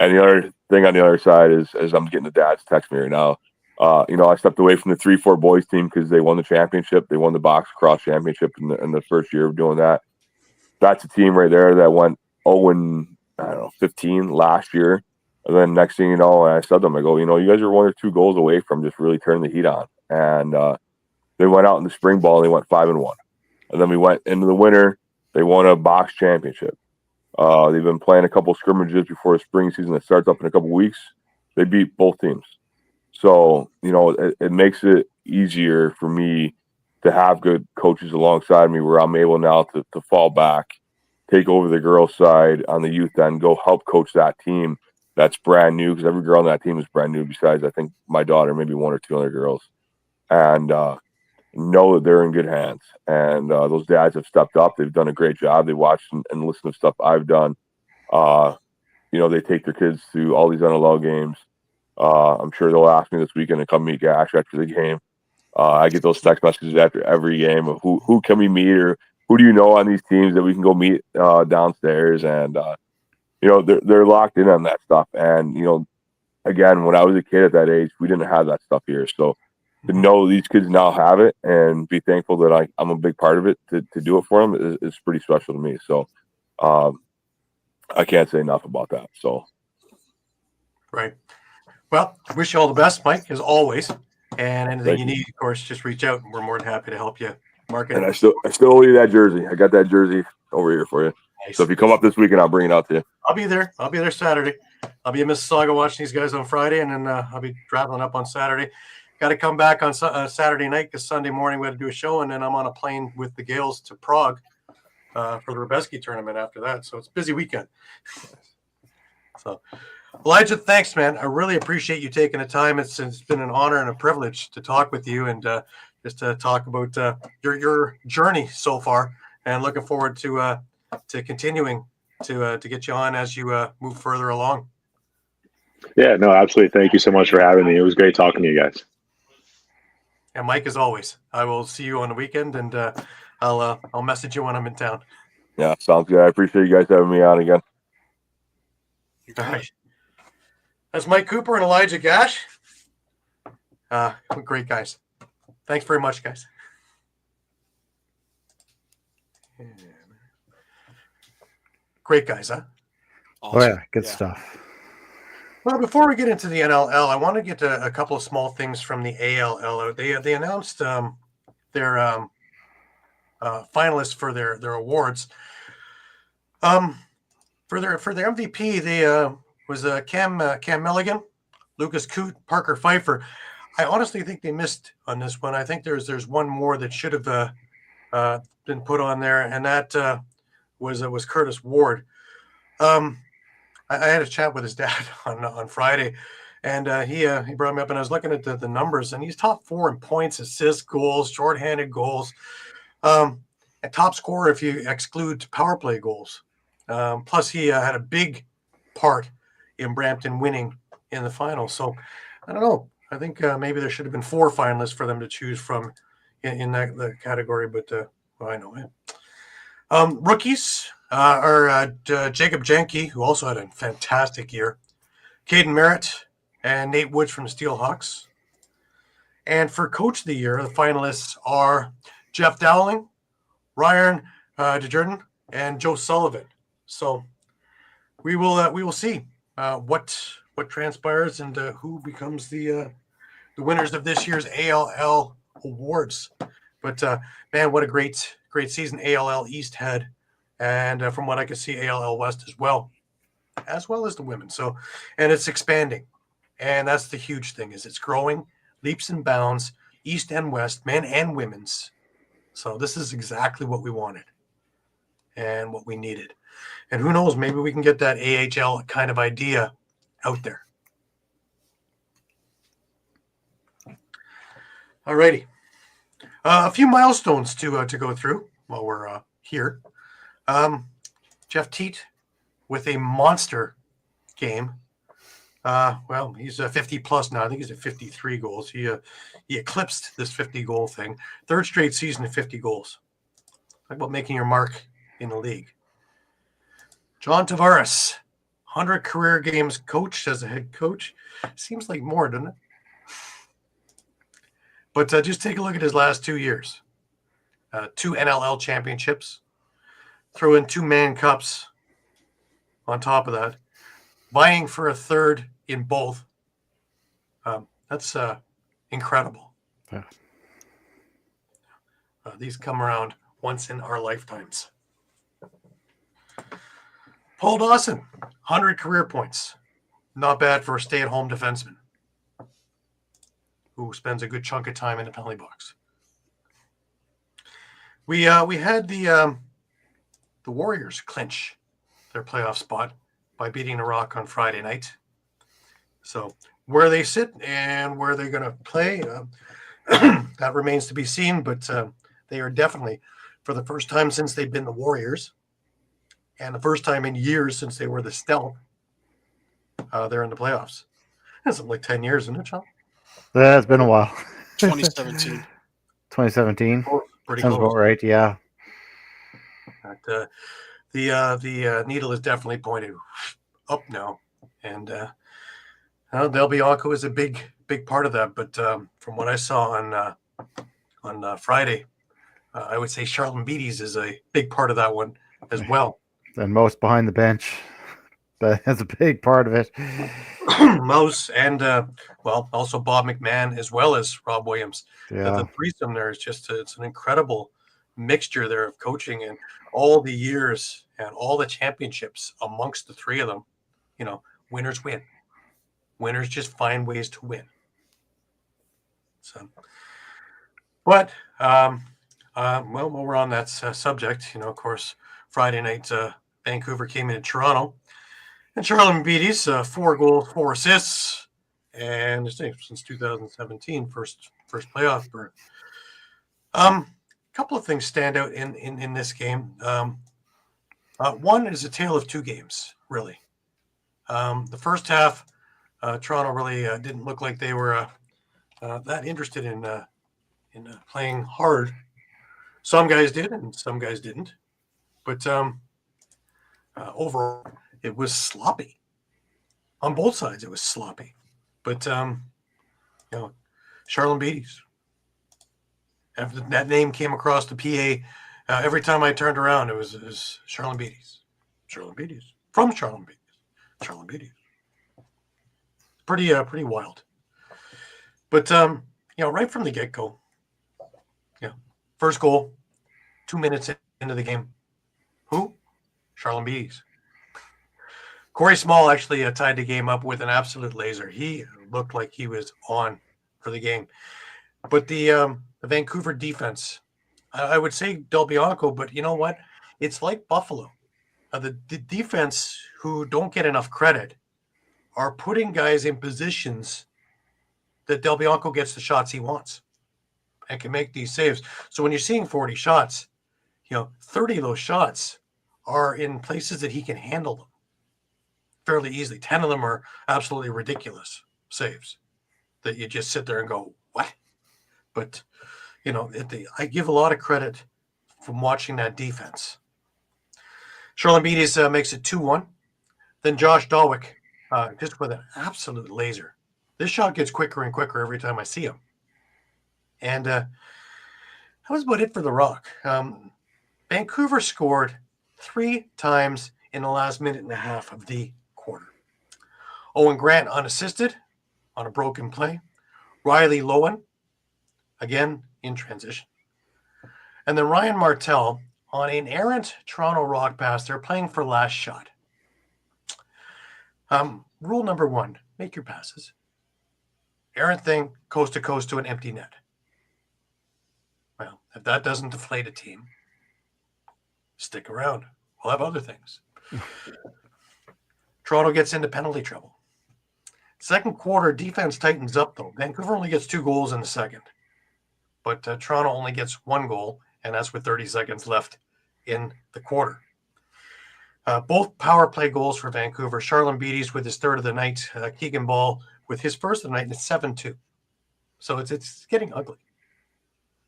the other thing on the other side is, as I'm getting the dads text me right now, I stepped away from the 3-4 boys team because they won the championship. They won the box cross championship in the first year of doing that. That's a team right there that went 0-15 last year. And then next thing you know, I said to them, I go, you guys are 1 or 2 goals away from just really turning the heat on. And they went out in the spring ball and they went 5-1. And then we went into the winter. They won a box championship. They've been playing a couple scrimmages before the spring season that starts up in a couple weeks. They beat both teams. So, it makes it easier for me to have good coaches alongside me, where I'm able now to fall back, take over the girls' side on the youth end, go help coach that team that's brand new, because every girl on that team is brand new besides, I think, my daughter, maybe 1 or 2 other girls. And know that they're in good hands. And those dads have stepped up. They've done a great job. They watched and listened to stuff I've done. They take their kids to all these NLL games. I'm sure they'll ask me this weekend to come meet Gash after the game. I get those text messages after every game of who can we meet, or who do you know on these teams that we can go meet downstairs. And they're locked in on that stuff. And again, when I was a kid at that age, we didn't have that stuff here. So to know these kids now have it and be thankful that I'm a big part of it to do it for them is pretty special to me. So I can't say enough about that. So right. Well, wish you all the best, Mike, as always. And anything Thank you you. need, of course, just reach out. We're more than happy to help you market And I it. still owe you that jersey. I got that jersey over here for you. Nice. So if you come up this weekend, I'll bring it out to you. I'll be there. I'll be there Saturday. I'll be in Mississauga watching these guys on Friday, and then I'll be traveling up on Saturday. Got to come back on Saturday night because Sunday morning we had to do a show, and then I'm on a plane with the Gales to Prague for the Rubeski tournament after that. So it's a busy weekend. So, Elijah, thanks, man. I really appreciate you taking the time. It's been an honor and a privilege to talk with you and just to talk about your journey so far, and looking forward to continuing to get you on as you move further along. Yeah, no, absolutely. Thank you so much for having me. It was great talking to you guys. And Mike, as always, I will see you on the weekend, and I'll message you when I'm in town. Yeah, sounds good. I appreciate you guys having me on again. All right. That's Mike Cooper and Elijah Gash. Great guys. Thanks very much, guys. Great guys, huh? Oh yeah, good stuff. Well, before we get into the NLL, I want to get to a couple of small things from the ALL. They announced their finalists for their awards. For their MVP, they was Cam Milligan, Lucas Coote, Parker Pfeiffer. I honestly think they missed on this one. I think there's one more that should have been put on there, and that was Curtis Ward. I had a chat with his dad on Friday, and he brought me up, and I was looking at the numbers, and he's top 4 in points, assists, goals, shorthanded goals, a top scorer if you exclude power play goals. Plus, he had a big part in Brampton winning in the final. So, I don't know. I think maybe there should have been 4 finalists for them to choose from in that category, but well, I know him. Rookies are Jacob Jenke, who also had a fantastic year, Caden Merritt, and Nate Woods from Steelhawks. And for Coach of the Year, the finalists are Jeff Dowling, Ryan DeJordan, and Joe Sullivan. So we will see what transpires and who becomes the winners of this year's ALL awards. But man, what a great season ALL East had, and from what I can see, ALL West as well as the women. So, and it's expanding, and that's the huge thing, is it's growing leaps and bounds, East and West, men and women's. So this is exactly what we wanted and what we needed. And who knows, maybe we can get that AHL kind of idea out there. All righty. A few milestones to go through while we're here. Jeff Teat with a monster game. Well, he's 50 plus now. I think he's at 53 goals. He eclipsed this 50 goal thing. 3rd straight season of 50 goals. Talk about making your mark in the league. John Tavares, 100 career games coached as a head coach. Seems like more, doesn't it? But just take a look at his last 2 years. 2 NLL championships. Throw in 2 Man Cups on top of that. Vying for a 3rd in both. That's incredible. Yeah. These come around once in our lifetimes. Paul Dawson, 100 career points. Not bad for a stay-at-home defenseman who spends a good chunk of time in the penalty box. We had the Warriors clinch their playoff spot by beating the Rock on Friday night. So where they sit and where they're going to play, that remains to be seen. But they are definitely, for the first time since they've been the Warriors, and the first time in years since they were the Stealth, they're in the playoffs. That's something like 10 years, isn't it, Shawn? Yeah, it's been a while. 2017. 2017. Pretty Sounds close. about right. Yeah. But, the needle is definitely pointed up now, and Del Bianco is a big part of that. But from what I saw on Friday, I would say Charlton Beatties is a big part of that one as well. And most behind the bench. That's a big part of it. Mouse and also Bob McMahon as well as Rob Williams. Yeah. The threesome there is just it's an incredible mixture there of coaching and all the years and all the championships amongst the three of them. You know, winners win. Winners just find ways to win. So, but while we're on that subject, you know, of course, Friday night, Vancouver came into Toronto. And Charlie Beatty's 4 goals, 4 assists, and since 2017, first playoff berth. A couple of things stand out in this game. One is a tale of 2 games, really. The first half, Toronto really didn't look like they were that interested in playing hard. Some guys did, and some guys didn't. But overall, it was sloppy. On both sides, it was sloppy. But, you know, Charlene Beatty's. After that name came across the PA, every time I turned around, it was Charlene Beatty's. Charlene Beatty's. From Charlene Beatty's. Charlene Beatty's. Pretty wild. But, you know, right from the get-go, first goal, 2 minutes into the game. Who? Charlene Beatty's. Corey Small actually tied the game up with an absolute laser. He looked like he was on for the game. But the Vancouver defense, I would say Del Bianco, but you know what? It's like Buffalo. The defense who don't get enough credit are putting guys in positions that Del Bianco gets the shots he wants and can make these saves. So when you're seeing 40 shots, you know, 30 of those shots are in places that he can handle them fairly easily. 10 of them are absolutely ridiculous saves that you just sit there and go, what? But, you know, I give a lot of credit from watching that defense. Charlene Beatty's makes it 2-1. Then Josh Dawick, just with an absolute laser. This shot gets quicker and quicker every time I see him. And that was about it for the Rock. Vancouver scored 3 times in the last minute and a half of the quarter. Owen Grant unassisted on a broken play. Riley Lowen, again in transition. And then Ryan Martell on an errant Toronto Rock pass. They're playing for last shot. Rule number 1, make your passes. Errant thing, coast to coast to an empty net. Well, if that doesn't deflate a team, stick around. We'll have other things. Toronto gets into penalty trouble. Second quarter, defense tightens up, though. Vancouver only gets 2 goals in the second. But Toronto only gets 1 goal, and that's with 30 seconds left in the quarter. Both power play goals for Vancouver. Charlene Beatty's with his 3rd of the night. Keegan Ball with his 1st of the night, and it's 7-2. So it's getting ugly.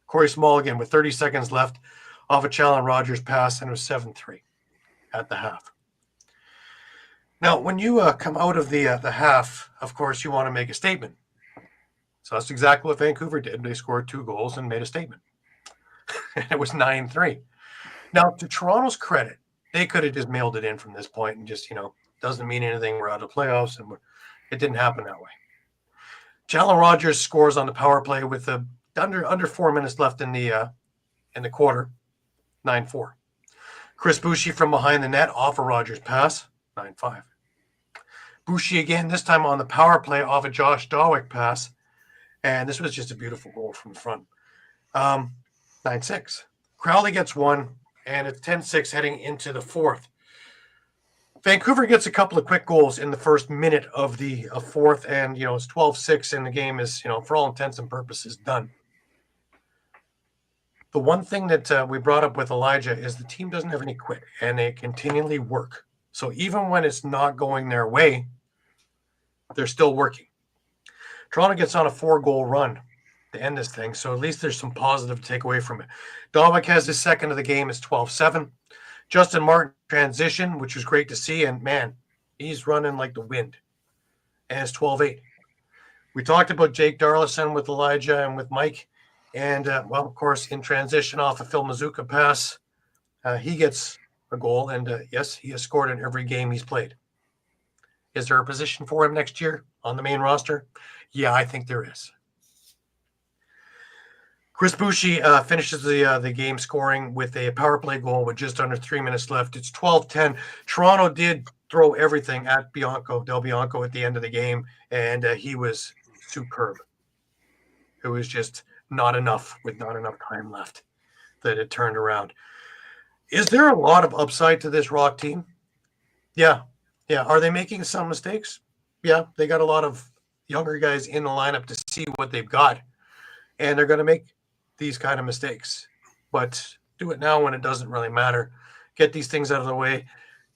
Corey Small again with 30 seconds left off a Challen Rogers pass, and it was 7-3 at the half. Now, when you come out of the half, of course, you want to make a statement. So that's exactly what Vancouver did. They scored 2 goals and made a statement. And it was 9-3. Now, to Toronto's credit, they could have just mailed it in from this point and just, you know, doesn't mean anything. We're out of playoffs, and it didn't happen that way. Challen Rogers scores on the power play with under 4 minutes left in the quarter, 9-4. Chris Boucher from behind the net off a Rogers pass, 9-5. Boucher again, this time on the power play off a Josh Dawick pass, and this was just a beautiful goal from the front, 9-6. Crowley gets 1, and it's 10-6 heading into the 4th. Vancouver gets a couple of quick goals in the first minute of the 4th, and, you know, it's 12-6, and the game is, you know, for all intents and purposes, done. The one thing that we brought up with Elijah is the team doesn't have any quit, and they continually work. So even when it's not going their way, they're still working. Toronto gets on a 4-goal run to end this thing, so at least there's some positive to take away from it. Dawick has his 2nd of the game. It's 12-7. Justin Martin transition, which was great to see, and man, he's running like the wind. And it's 12-8. We talked about Jake Darlison with Elijah and with Mike, and well, of course, in transition off a Phil Mazuka pass, he gets a goal, and yes, he has scored in every game he's played. Is there a position for him next year on the main roster? Yeah, I think there is. Chris Bucci finishes the game scoring with a power play goal with just under 3 minutes left. It's 12-10. Toronto did throw everything at Del Bianco at the end of the game, and he was superb. It was just not enough with not enough time left that it turned around. Is there a lot of upside to this Rock team? Yeah. Are they making some mistakes? Yeah, they got a lot of younger guys in the lineup to see what they've got, and they're going to make these kind of mistakes. But do it now when it doesn't really matter. Get these things out of the way,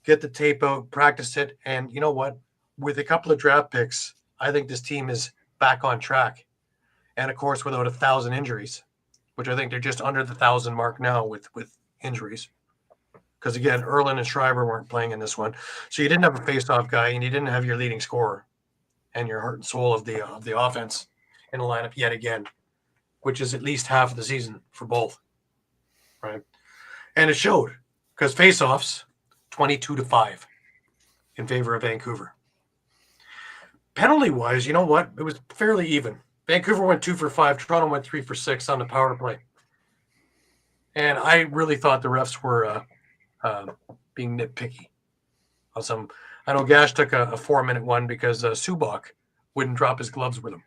get the tape out, practice it, and you know what? With a couple of draft picks, I think this team is back on track. And of course, without 1,000 injuries, which I think they're just under the 1,000 mark now with injuries. Because again, Erlin and Schreiber weren't playing in this one, so you didn't have a face-off guy, and you didn't have your leading scorer and your heart and soul of the offense in the lineup yet again, which is at least half of the season for both, right? And it showed because face-offs 22-5 in favor of Vancouver. Penalty-wise, you know what? It was fairly even. Vancouver went 2 for 5. Toronto went 3 for 6 on the power play. And I really thought the refs were being nitpicky on some. I know Gash took a 4-minute one because Subak wouldn't drop his gloves with him.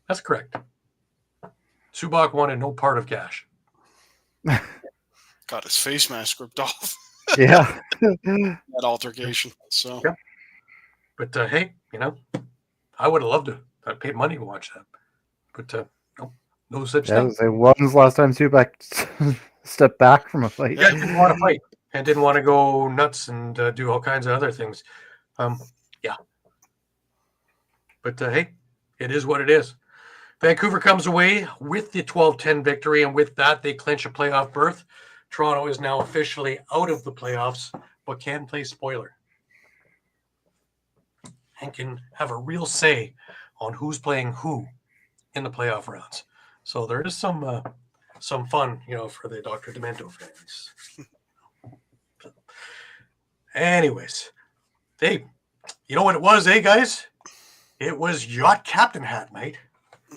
That's correct. Subak wanted no part of Gash. Got his face mask ripped off. Yeah. That altercation. So, yeah. But hey, I would have loved to. I paid money to watch that. But no such thing. When was the last time Subak stepped back from a fight? Yeah, didn't want to fight and didn't want to go nuts and do all kinds of other things. Yeah. But hey, it is what it is. Vancouver comes away with the 12-10 victory, and with that, they clinch a playoff berth. Toronto is now officially out of the playoffs, but can play spoiler and can have a real say on who's playing who in the playoff rounds. So there is some fun, for the Dr. Demento fans. Anyways, hey, you know what it was, guys? It was Yacht Captain Hat night.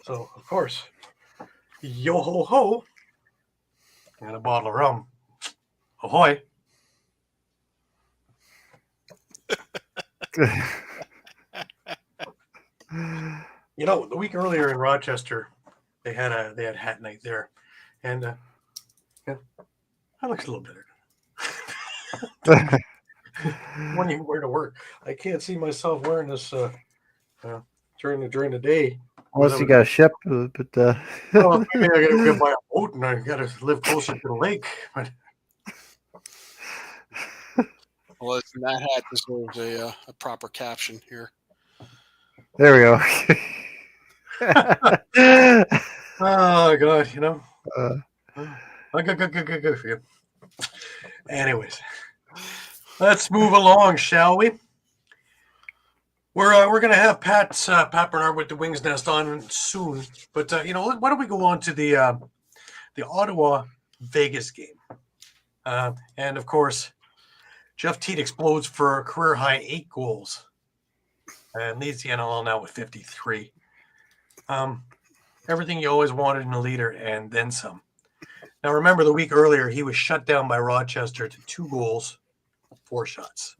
So, of course, yo ho ho, and a bottle of rum. Ahoy. The week earlier in Rochester, they had hat night there, and that looks a little better. When you wear to work, I can't see myself wearing this during the day. Unless you got a ship, but well, maybe I gotta go buy a boat and I gotta live closer to the lake. But well, that hat deserves a proper caption here. There we go. Oh God, good for you. Anyways, let's move along, shall we? We're gonna have Pat Bernard with the Wings Nest on soon, but why don't we go on to the Ottawa Vegas game, and of course, Jeff Teat explodes for a career high 8 goals, and leads the NLL now with 53. Everything you always wanted in a leader, and then some. Now remember, the week earlier he was shut down by Rochester to 2 goals, 4 shots.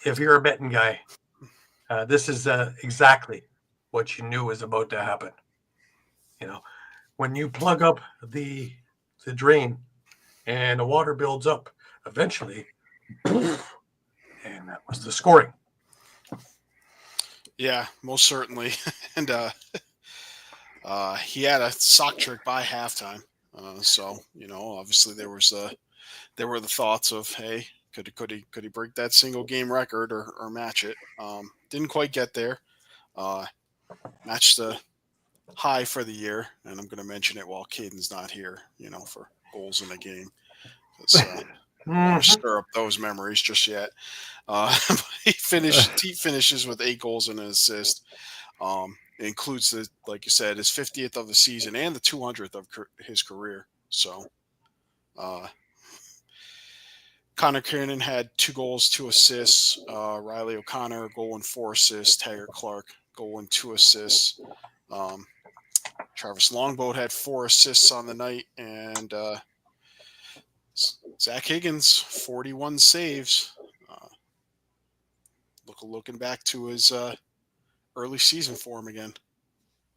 If you're a betting guy, this is exactly what you knew was about to happen. When you plug up the drain and the water builds up, eventually, and that was the scoring. Yeah, most certainly. And he had a sock trick by halftime. So, obviously there were the thoughts of, hey, could he break that single game record or match it? Didn't quite get there. Matched the high for the year, and I'm going to mention it while Caden's not here, for goals in a game. Stir up those memories just yet. He finishes with 8 goals and an assist. It includes like you said, his 50th of the season and the 200th of his career. So, Connor Kiernan had 2 goals, 2 assists. Riley O'Connor, goal and 4 assists. Taggart Clark, goal and 2 assists. Travis Longboat had 4 assists on the night. And Zach Higgins, 41 saves. Looking back to his early season form again.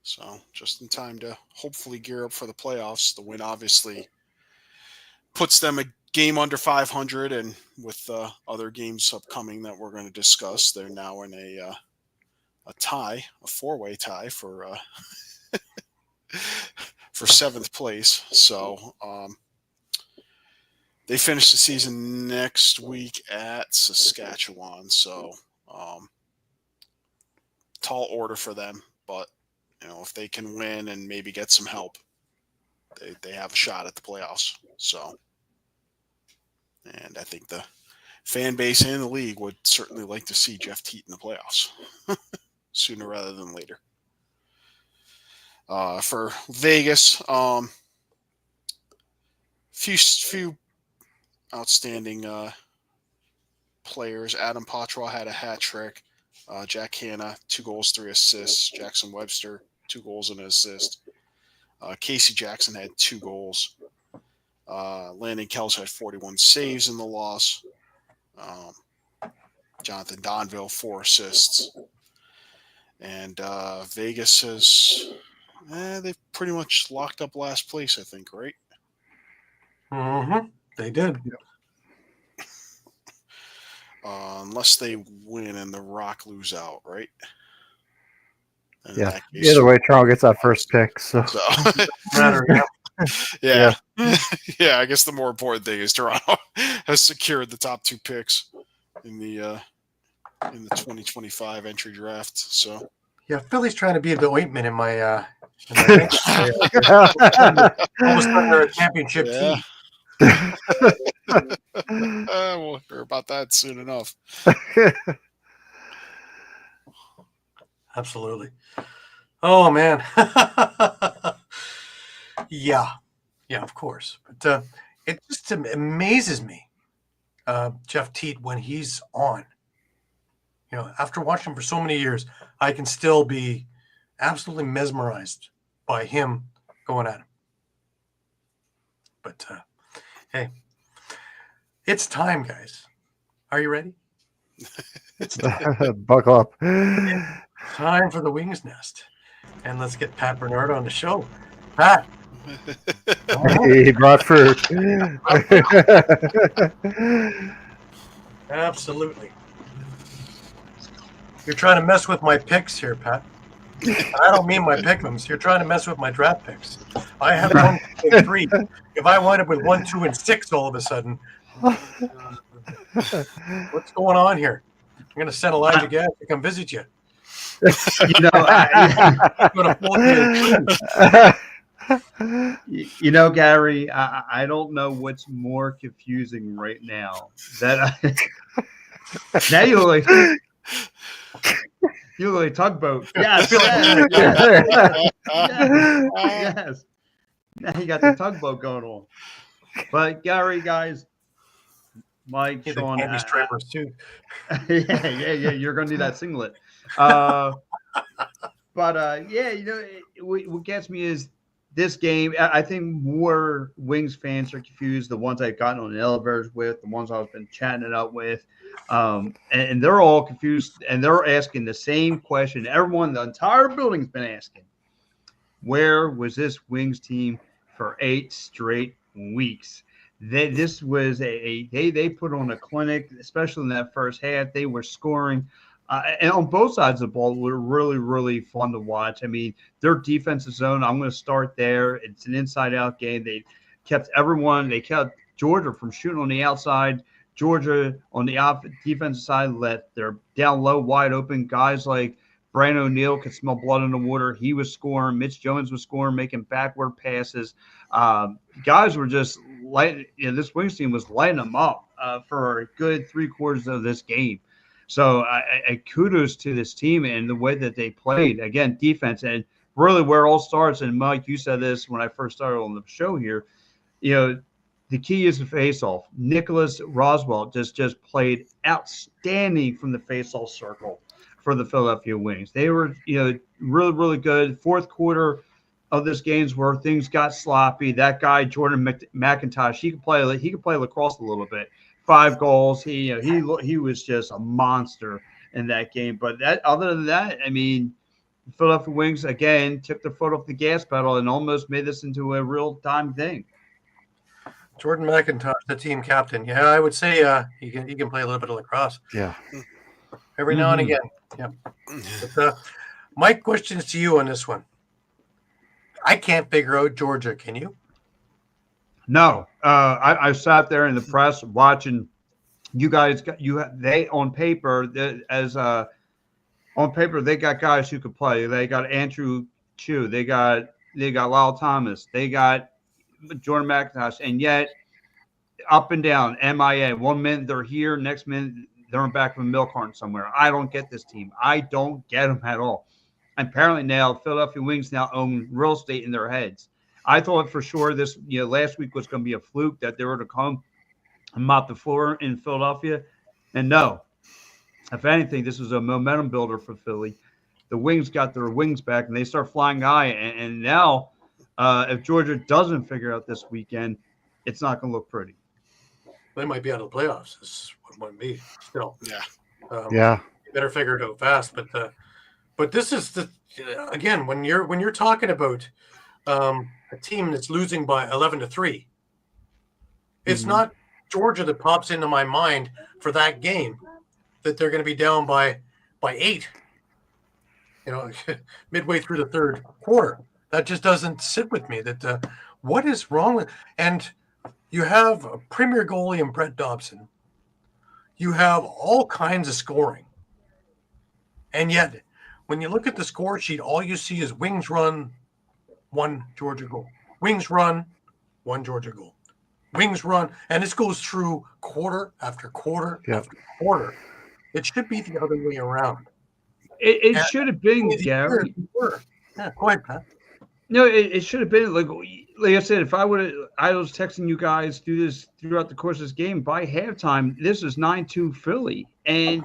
So just in time to hopefully gear up for the playoffs. The win obviously puts them a game under 500, and with other games upcoming that we're going to discuss, they're now in a tie, a 4-way tie for for 7th place. So they finish the season next week at Saskatchewan. So tall order for them, but if they can win and maybe get some help, they have a shot at the playoffs. So, and I think the fan base and the league would certainly like to see Jeff Teat in the playoffs sooner rather than later. For Vegas, few outstanding players. Adam Poitras had a hat trick. Jack Hanna, 2 goals, 3 assists. Jackson Webster, 2 goals and an assist. Casey Jackson had 2 goals. Landon Kels had 41 saves in the loss. Jonathan Donville, 4 assists. And Vegas has they've pretty much locked up last place, I think, right? Mm-hmm. They did. Unless they win and the Rock lose out, right? And Yeah. Either way, Toronto gets that first pick. So. Matter, yeah. Yeah. I guess the more important thing is Toronto has secured the top 2 picks in the 2025 entry draft. So yeah, Philly's trying to be the ointment in my almost under a championship team. We'll hear about that soon enough. Absolutely. Oh man. Yeah, of course. But it just amazes me, Jeff Teat, when he's on. After watching him for so many years, I can still be absolutely mesmerized by him going at him. But hey, it's time, guys. Are you ready? It's Buckle up. time for the Wings Nest. And let's get Pat Bernard on the show. Pat. He brought fruit. Absolutely. You're trying to mess with my picks here, Pat. I don't mean my pick'ems. You're trying to mess with my draft picks. I have 1, 2, and 3. If I wind up with 1, 2, and 6 all of a sudden, what's going on here? I'm going to send Elijah Gash to come visit you. Gary, I don't know what's more confusing right now. Now you look like tugboat. Yes. Yes. Now you got the tugboat going on. But Gary, guys, Mike, Shawn, strippers too. yeah. You're gonna do that singlet. But what gets me is this game. I think more Wings fans are confused. The ones I've gotten on the elevators with, the ones I've been chatting it up with, and they're all confused, and they're asking the same question. Everyone, the entire building's been asking, where was this Wings team for 8 straight weeks? They put on a clinic, especially in that first half. They were scoring. And on both sides of the ball, were really, really fun to watch. I mean, their defensive zone, I'm going to start there. It's an inside-out game. They kept Georgia from shooting on the outside. Georgia on the defensive side let their down low wide open. Guys like Brandon O'Neill could smell blood in the water. He was scoring. Mitch Jones was scoring, making backward passes. Guys were just this Wings team was lighting them up for a good 3/4 of this game. So I kudos to this team and the way that they played. Again, defense, and really where it all starts. And Mike, you said this when I first started on the show here. the key is the face-off. Nicholas Roswell just played outstanding from the face-off circle for the Philadelphia Wings. They were, really, really good. Fourth quarter of this game's where things got sloppy. That guy Jordan McIntosh, he could play lacrosse a little bit. 5 goals. He was just a monster in that game. But other than that, I mean, the Philadelphia Wings again took their foot off the gas pedal and almost made this into a real-time thing. Jordan McIntosh, the team captain. Yeah, I would say he can play a little bit of lacrosse. Yeah. Every now and again. Yeah. But, Mike, questions to you on this one. I can't figure out Georgia. Can you? No. I sat there in the press watching you guys. They on paper on paper they got guys who could play. They got Andrew Chu. They got Lyle Thomas. They got Jordan McIntosh, and yet up and down, MIA. 1 minute they're here, next minute they're back from a milk carton somewhere. I don't get this team. I don't get them at all. Apparently now Philadelphia Wings now own real estate in their heads. I thought for sure this, last week was going to be a fluke that they were to come and mop the floor in Philadelphia, and no. If anything, this is a momentum builder for Philly. The Wings got their wings back, and they start flying high, and now. If Georgia doesn't figure out this weekend, it's not going to look pretty. They might be out of the playoffs. This wouldn't be still. Yeah. Yeah. You better figure it out fast. But this is again when you're talking about a team that's losing by 11-3. It's not Georgia that pops into my mind for that game that they're going to be down by 8. Midway through the third quarter. That just doesn't sit with me. That what is wrong with? And you have a premier goalie in Brett Dobson. You have all kinds of scoring, and yet when you look at the score sheet, all you see is Wings run, 1 Georgia goal. Wings run, 1 Georgia goal. Wings run, and this goes through quarter after quarter after quarter. It should be the other way around. It should have been, Gary. Yeah, go ahead, Pat. No, it should have been like I said. If I was texting you guys through this throughout the course of this game. By halftime, this is 9-2 Philly, and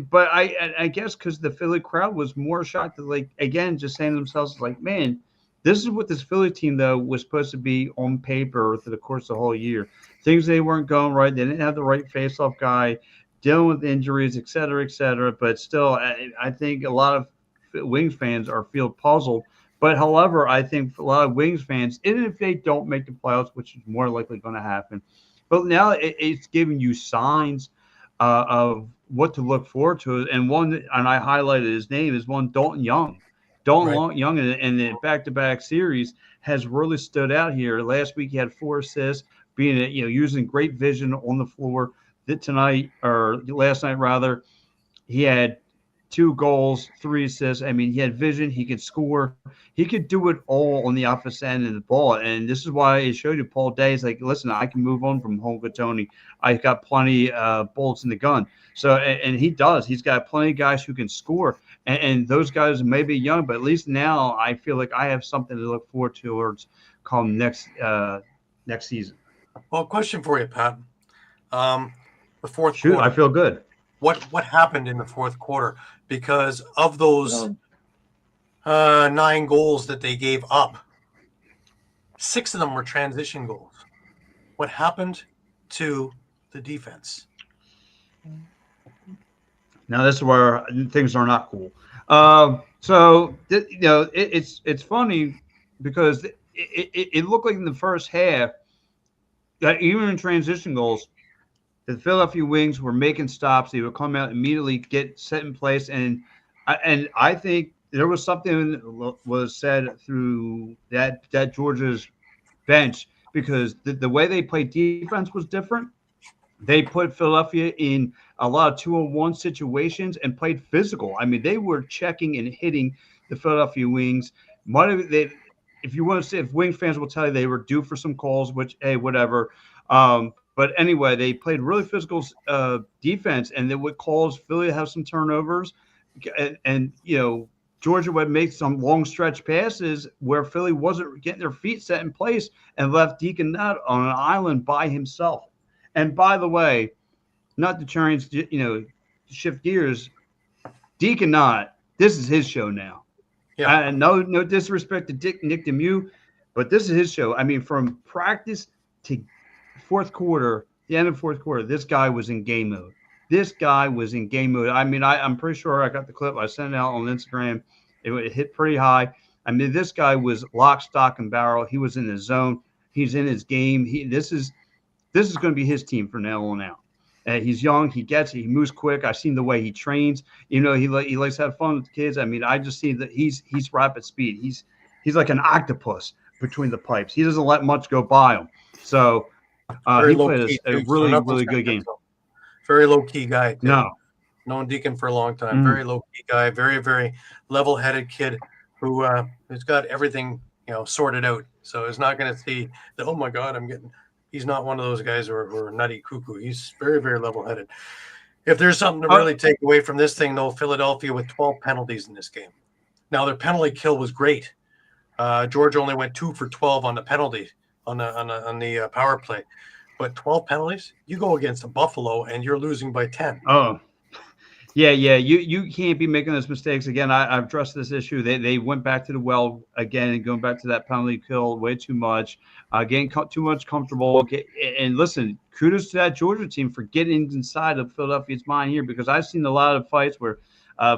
but I guess because the Philly crowd was more shocked, again, just saying to themselves like, man, this is what this Philly team though was supposed to be on paper through the course of the whole year. Things they weren't going right. They didn't have the right face-off guy, dealing with injuries, et cetera, et cetera. But still, I think a lot of Wings fans feel puzzled. But however, I think a lot of Wings fans, even if they don't make the playoffs, which is more likely going to happen, but now it's giving you signs of what to look forward to. And I highlighted his name, is one Dalton Young. Dalton Young in the back-to-back series has really stood out here. Last week he had 4 assists, being using great vision on the floor. Last night rather, he had 2 goals, 3 assists. I mean, he had vision. He could score. He could do it all on the offensive end of the ball. And this is why it showed you Paul Day is like, listen, I can move on from Tony. I got plenty bullets in the gun. So, and he does. He's got plenty of guys who can score. And those guys may be young, but at least now I feel like I have something to look forward to towards come next season. Well, question for you, Pat. The fourth quarter. I feel good. What happened in the fourth quarter? Because of those 9 goals that they gave up, 6 of them were transition goals. What happened to the defense? Now this is where things are not cool. It's funny because it looked like in the first half that even in transition goals, the Philadelphia Wings were making stops. They would come out immediately, get set in place, and I think there was something was said through that Georgia's bench because the way they played defense was different. They put Philadelphia in a lot of 2-on-1 situations and played physical. I mean, they were checking and hitting the Philadelphia Wings. If you want to say, if Wings fans will tell you they were due for some calls, which, hey, whatever. But anyway, they played really physical defense, and they would cause Philly to have some turnovers and Georgia would make some long stretch passes where Philly wasn't getting their feet set in place and left Deacon Nutt on an island by himself. And by the way, not to try and shift gears, Deacon Nutt, this is his show now. Yeah. And no disrespect to Nick Demuth, but this is his show. I mean, from practice to fourth quarter, the end of fourth quarter, this guy was in game mode. I mean, I'm pretty sure I got the clip. I sent it out on Instagram. It hit pretty high. I mean, this guy was lock, stock, and barrel. He was in his zone. He's in his game. This is going to be his team from now on out. He's young. He gets it. He moves quick. I've seen the way he trains. He likes to have fun with the kids. I mean, I just see that he's rapid speed. He's like an octopus between the pipes. He doesn't let much go by him. So he played a really good game. Very low key guy. Too. No. Known Deacon for a long time. Very low key guy. Very, very level headed kid who has got everything sorted out. So is not going to see that. Oh my God, He's not one of those guys who are nutty cuckoo. He's very, very level headed. If there's something to really take away from this thing, though, Philadelphia with 12 penalties in this game. Now their penalty kill was great. Georgia only went 2 for 12 on the penalty on the power play. But 12 penalties, you go against a Buffalo and you're losing by 10. Oh, yeah. You can't be making those mistakes again. I've addressed this issue. They went back to the well again and going back to that penalty kill way too much, getting too much comfortable. And listen, kudos to that Georgia team for getting inside of Philadelphia's mind here, because I've seen a lot of fights where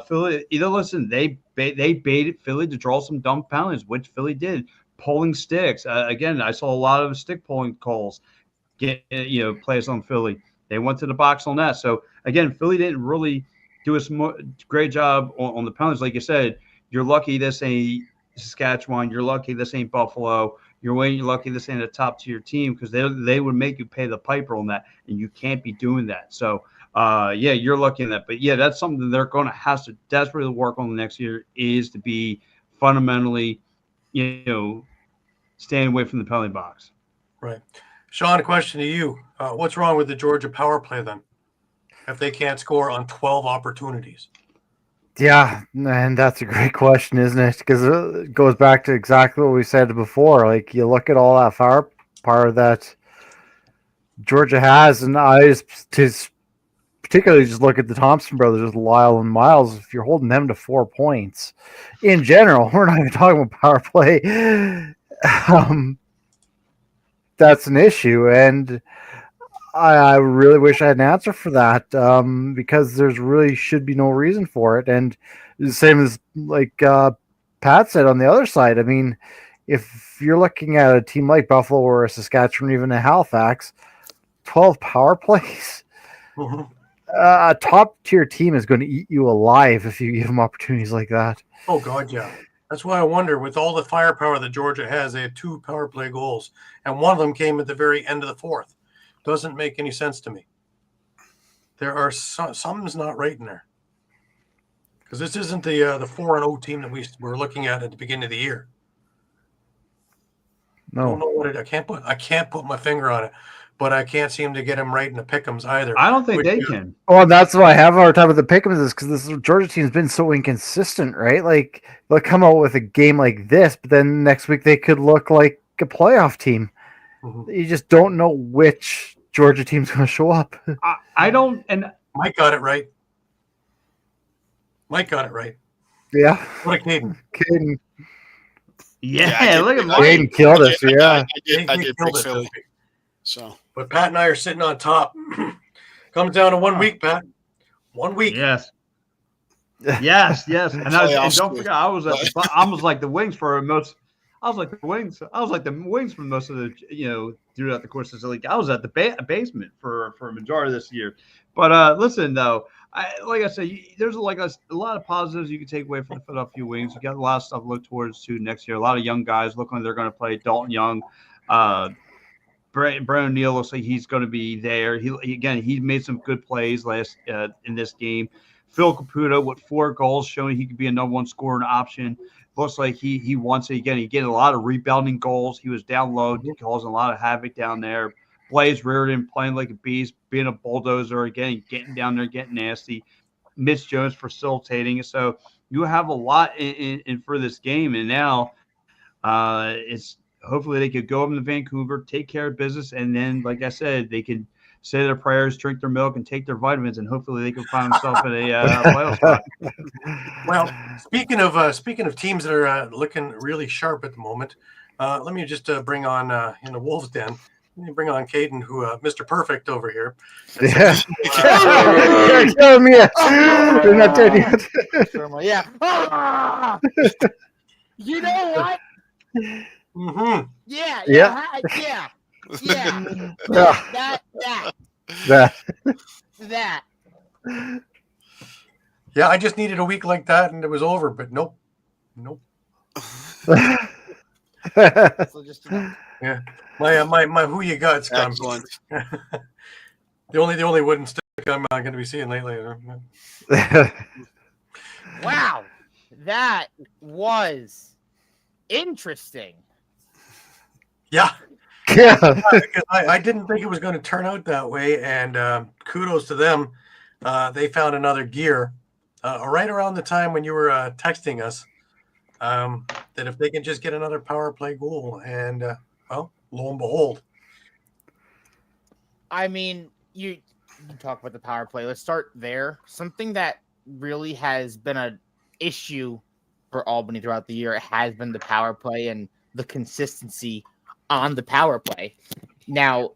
Philly they baited Philly to draw some dumb penalties, which Philly did. Pulling sticks again. I saw a lot of stick pulling calls. Plays on Philly. They went to the box on that. So again, Philly didn't really do a great job on the penalties. Like you said, you're lucky this ain't Saskatchewan. You're lucky this ain't Buffalo. You're lucky this ain't a top tier team, because they would make you pay the piper on that, and you can't be doing that. So you're lucky in that. But yeah, that's something that they're going to have to desperately work on the next year, is to be fundamentally, staying away from the penalty box. Right. Shawn, a question to you. What's wrong with the Georgia power play then, if they can't score on 12 opportunities? Yeah, and that's a great question, isn't it? Because it goes back to exactly what we said before. Like, you look at all that firepower that Georgia has, and I just particularly just look at the Thompson brothers, Lyle and Miles. If you're holding them to 4 points, in general, we're not even talking about power play. That's an issue, and I really wish I had an answer for that, because there's really should be no reason for it. And the same as like Pat said on the other side. I mean, if you're looking at a team like Buffalo or a Saskatchewan, or even a Halifax, 12 power plays, a top tier team is going to eat you alive if you give them opportunities like that. Oh God, yeah. That's why I wonder, with all the firepower that Georgia has, they had 2 power play goals, and one of them came at the very end of the fourth. Doesn't make any sense to me. There are something's not right in there, because this isn't the 4-0 team that we were looking at the beginning of the year. No, I don't know what I can't put my finger on it, but I can't seem to get them right in the pick'ems either. I don't think they can. Well, that's why I have a hard time with the pick'ems, is because this Georgia team's been so inconsistent, right? Like, they'll come out with a game like this, but then next week they could look like a playoff team. You just don't know which Georgia team's going to show up. I don't, and Mike got it right. Yeah. What a Caden. Yeah, look at Mike. Caden killed us. Yeah. I did pick Philly. So, but Pat and I are sitting on top. Comes down to 1 week, Pat. 1 week. Yes. And don't forget, I was like the wings for most. I was like the wings for most of the throughout the course of the league. I was at the basement for a majority of this year. But listen, though, like I said, there's a lot of positives you can take away from the Philadelphia Wings. You got a lot of stuff to look towards to next year. A lot of young guys look like they're going to play. Dalton Young, Brandon O'Neill looks like he's going to be there. He made some good plays in this game. Phil Caputo with 4 goals, showing he could be a number 1 scoring option. Looks like he wants it again. He getting a lot of rebounding goals. He was down low, causing a lot of havoc down there. Blaze Reardon playing like a beast, being a bulldozer again, getting down there, getting nasty. Mitch Jones facilitating. So you have a lot in for this game, and now it's hopefully they could go up to Vancouver, take care of business, and then, like I said, they could say their prayers, drink their milk, and take their vitamins, and hopefully they can find themselves in a playoff spot. Well, speaking of teams that are looking really sharp at the moment, let me just bring on in the Wolves Den. Let me bring on Caden, who Mr. Perfect over here. Yeah. Kill me. They're not dead yet. Yeah. You know what? Mm-hmm. Yeah. Yeah. Yeah. That. Yeah, I just needed a week like that, and it was over. But nope. So just Yeah, my who you got scum. Excellent. the only wooden stick I'm going to be seeing lately. wow, that was interesting. Yeah. Yeah. Because I didn't think it was going to turn out that way, and kudos to them. They found another gear right around the time when you were texting us that if they can just get another power play goal, and well, lo and behold. I mean, you talk about the power play. Let's start there. Something that really has been an issue for Albany throughout the year has been the power play and the consistency on the power play. Now,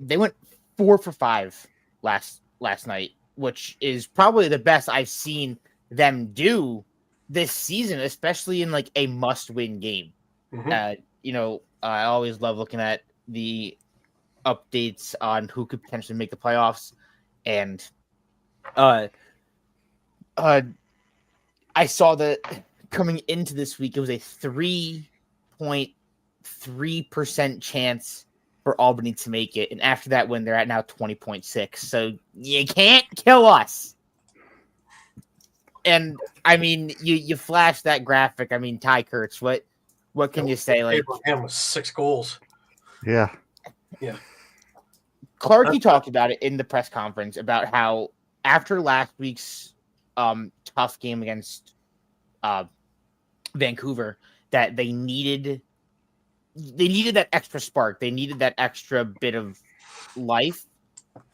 they went 4 for 5 last night, which is probably the best I've seen them do this season, especially in like a must-win game. Mm-hmm. I always love looking at the updates on who could potentially make the playoffs, and I saw that coming into this week, it was a 3.3% chance for Albany to make it, and after that win, they're at now 20.6. So you can't kill us. And I mean, you flash that graphic. I mean, Ty Kurtz, what can you say? Like, Abraham with 6 goals. Yeah. Clarky talked about it in the press conference about how after last week's tough game against Vancouver, that they needed that extra spark. They needed that extra bit of life,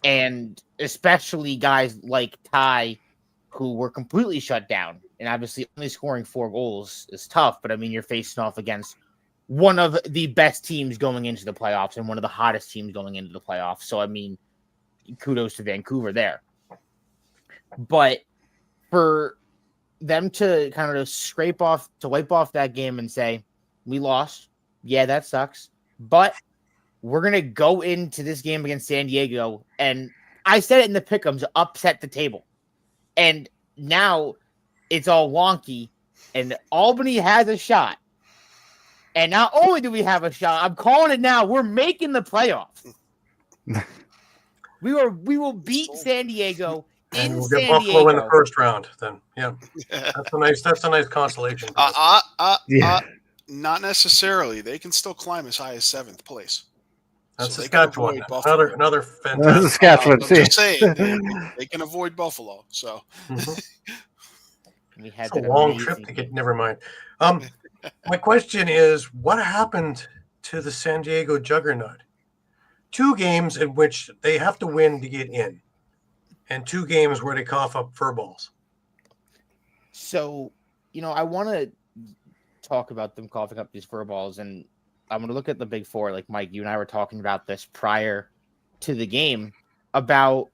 and especially guys like Ty, who were completely shut down. And obviously only scoring 4 goals is tough, but I mean, you're facing off against one of the best teams going into the playoffs and one of the hottest teams going into the playoffs. So, I mean, kudos to Vancouver there. But for them to kind of wipe off that game and say, we lost. Yeah, that sucks. But we're going to go into this game against San Diego. And I said it in the pick'ems, upset the table. And now it's all wonky, and Albany has a shot. And not only do we have a shot, I'm calling it now. We're making the playoffs. We will beat San Diego And in we'll San get Buffalo Diego. in the first round. Then, yeah, that's a nice consolation. Yeah. Not necessarily. They can still climb as high as 7th place. That's So they can Saskatchewan. avoid Buffalo. Another fantastic. Saskatchewan. I'm just saying, they can avoid Buffalo. So We had It's a that long amazing trip to get. game. Never mind. My question is, what happened to the San Diego Juggernaut? 2 games in which they have to win to get in, and 2 games where they cough up furballs. So, I want to talk about them coughing up these furballs, and I'm going to look at the big 4. Like, Mike, you and I were talking about this prior to the game about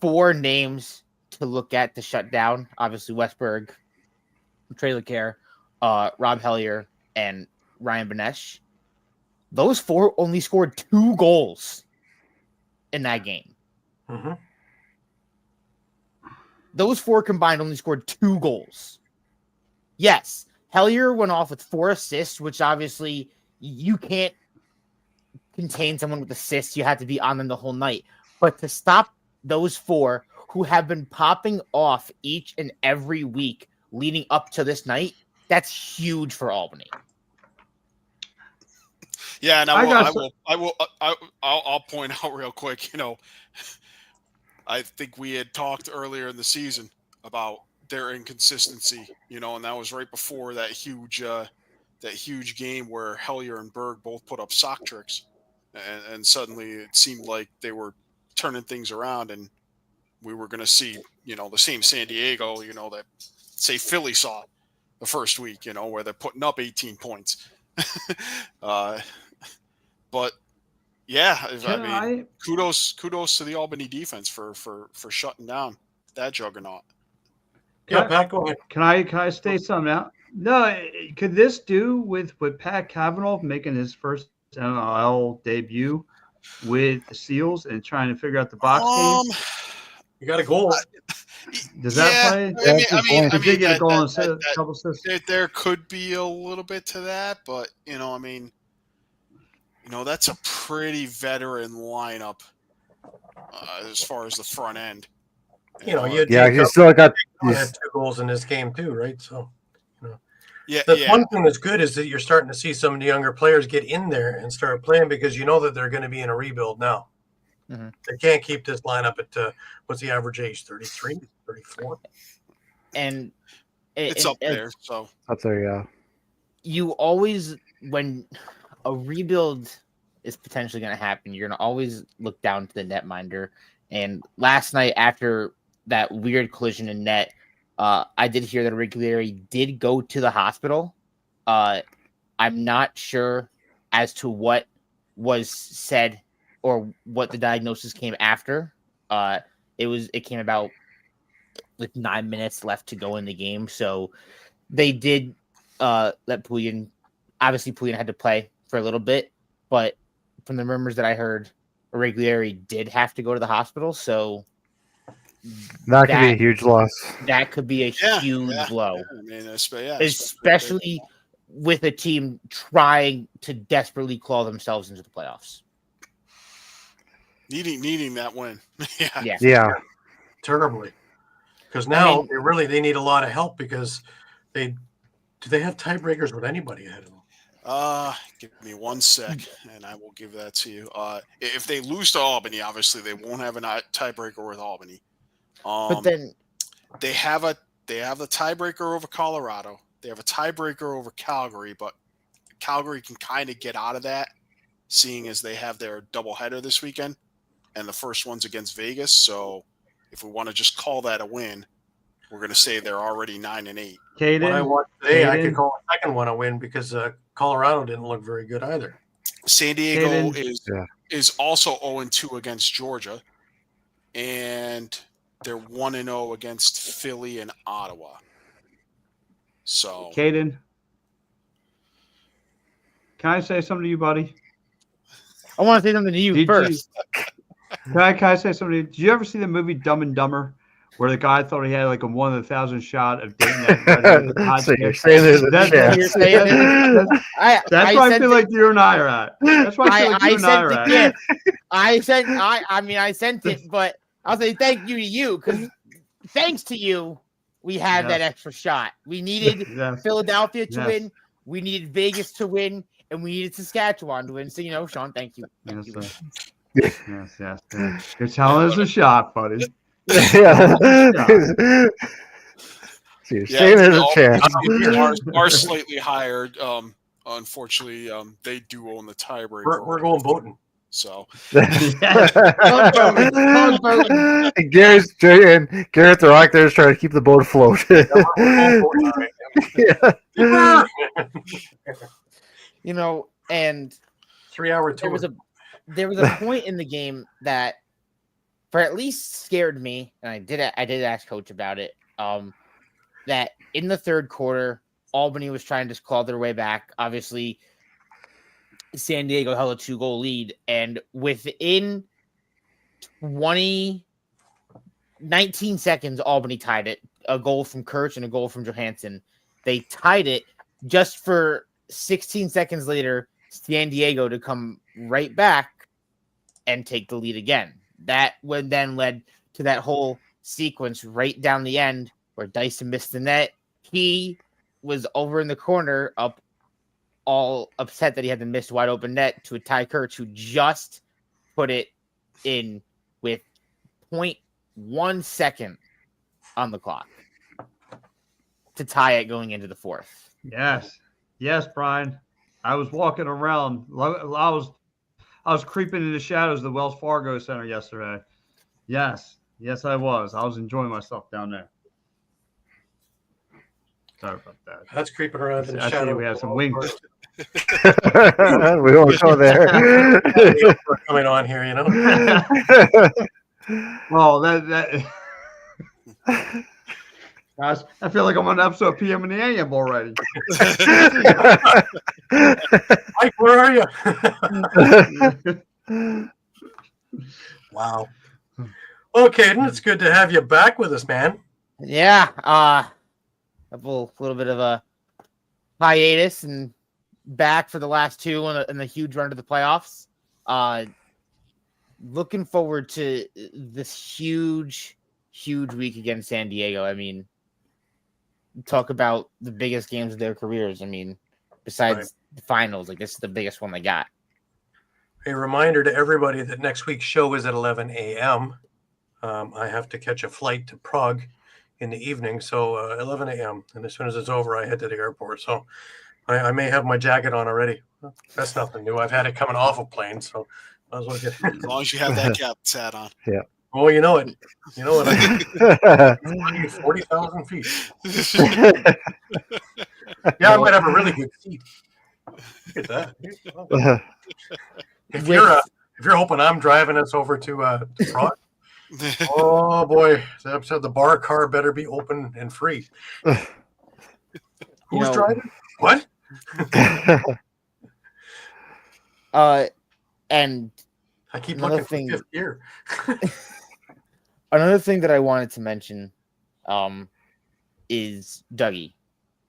4 names to look at to shut down. Obviously, Westberg, Trey LeCaire, Rob Hellier, and Ryan Benesh. Those 4 only scored 2 goals in that game. Mm-hmm. Those 4 combined only scored 2 goals. Yes, Hellier went off with 4 assists, which obviously you can't contain someone with assists. You have to be on them the whole night. But to stop those 4 who have been popping off each and every week leading up to this night, that's huge for Albany. yeah, and I'll point out real quick. I think we had talked earlier in the season about their inconsistency, and that was right before that huge game where Hellier and Berg both put up sock tricks, and suddenly it seemed like they were turning things around, and we were going to see, the same San Diego, that say Philly saw the first week, where they're putting up 18 points. But yeah, kudos to the Albany defense for shutting down that juggernaut. Yeah, Pat, go ahead. Can I state something out? No, could this do with Pat Cavanaugh making his first NLL debut with the Seals and trying to figure out the box game? You got a goal. Does that play? I mean, get a goal and a couple assists. There could be a little bit to that, but that's a pretty veteran lineup as far as the front end. You still got 2 goals in this game too, right? So, yeah. One thing that's good is that you're starting to see some of the younger players get in there and start playing because you know that they're going to be in a rebuild now. Mm-hmm. They can't keep this lineup at what's the average age? 33, 34? And it's up there. So up there, yeah. You always, when a rebuild is potentially going to happen, you're going to always look down to the netminder. And last night, after that weird collision in net, I did hear that Regulari did go to the hospital. I'm not sure as to what was said or what the diagnosis came after. It came about like 9 minutes left to go in the game. So they did let Poulian, obviously Poulian had to play for a little bit, but from the rumors that I heard, Regulari did have to go to the hospital. So that could be a huge loss. That could be a huge blow. Especially with a team trying to desperately claw themselves into the playoffs. Needing that win. Yeah. Terribly. Because now they need a lot of help because do they have tiebreakers with anybody ahead of them? Give me 1 sec, and I will give that to you. If they lose to Albany, obviously they won't have a tiebreaker with Albany. But then they have the tiebreaker over Colorado. They have a tiebreaker over Calgary, but Calgary can kind of get out of that, seeing as they have their doubleheader this weekend, and the first one's against Vegas. So if we want to just call that a win, we're going to say they're already 9-8. When I watched today, I could call a second one a win because Colorado didn't look very good either. San Diego is also 0-2 against Georgia, and they're 1-0 against Philly and Ottawa. So, Caden, can I say something to you, buddy? I want to say something to you first. Can I say something to you? Did you ever see the movie Dumb and Dumber, where the guy thought he had like a 1 in 1,000 shot of dating that? So you're saying there's a chance. That's why I feel like you and I are at. That's why I feel like you and I are at. I sent it, but I'll say thank you to you because thanks to you, we have that extra shot. We needed Philadelphia to win. We needed Vegas to win, and we needed Saskatchewan to win. So, Shawn, thank you. Yes. You're telling us a shot, buddy. Saying there's a chance. Are slightly higher. Unfortunately, they do own the tiebreaker. We're going voting. So Garrett the Rock there's trying to keep the boat afloat. And 3-hour tour. There was a point in the game that for at least scared me, and I did ask Coach about it. That in the third quarter, Albany was trying to claw their way back. Obviously, San Diego held a 2-goal lead, and within 19 seconds, Albany tied it. A goal from Kurtz and a goal from Johansson. They tied it just for 16 seconds later, San Diego to come right back and take the lead again. That would then led to that whole sequence right down the end where Dyson missed the net. He was over in the corner up all upset that he had the missed wide open net to a Ty Kurtz who just put it in with 0.1 second on the clock. to tie it going into the fourth. Yes, Brian. I was walking around. I was creeping in the shadows of the Wells Fargo Center yesterday. Yes, I was. I was enjoying myself down there. Sorry about that. That's creeping around in the I see shadow. we have some wings. We won't go there. We're coming on here, you know. Well, Gosh, I feel like I'm on an episode of PM and the AM already. Mike, where are you? Wow. Okay, Caden, it's good to have you back with us, man. Yeah, a little bit of a hiatus and back for the last two in the huge run to the playoffs. Looking forward to this huge week against San Diego. I mean, talk about the biggest games of their careers. I mean, besides the finals, like this is the biggest one they got. A reminder to everybody that next week's show is at 11 a.m. I have to catch a flight to Prague in the evening, so 11 a.m. And as soon as it's over, I head to the airport. So I may have my jacket on already. That's nothing new. I've had it coming off a plane, so I was looking. As long as you have that cap hat on. Yeah. Well, you know it. You know what? 40,000 feet. Yeah, I might have a really good seat. Look at that. If you're hoping I'm driving us over to Prague, oh boy, the bar car better be open and free. Who's driving? What? And I keep looking for fifth gear. Another thing that I wanted to mention is Dougie.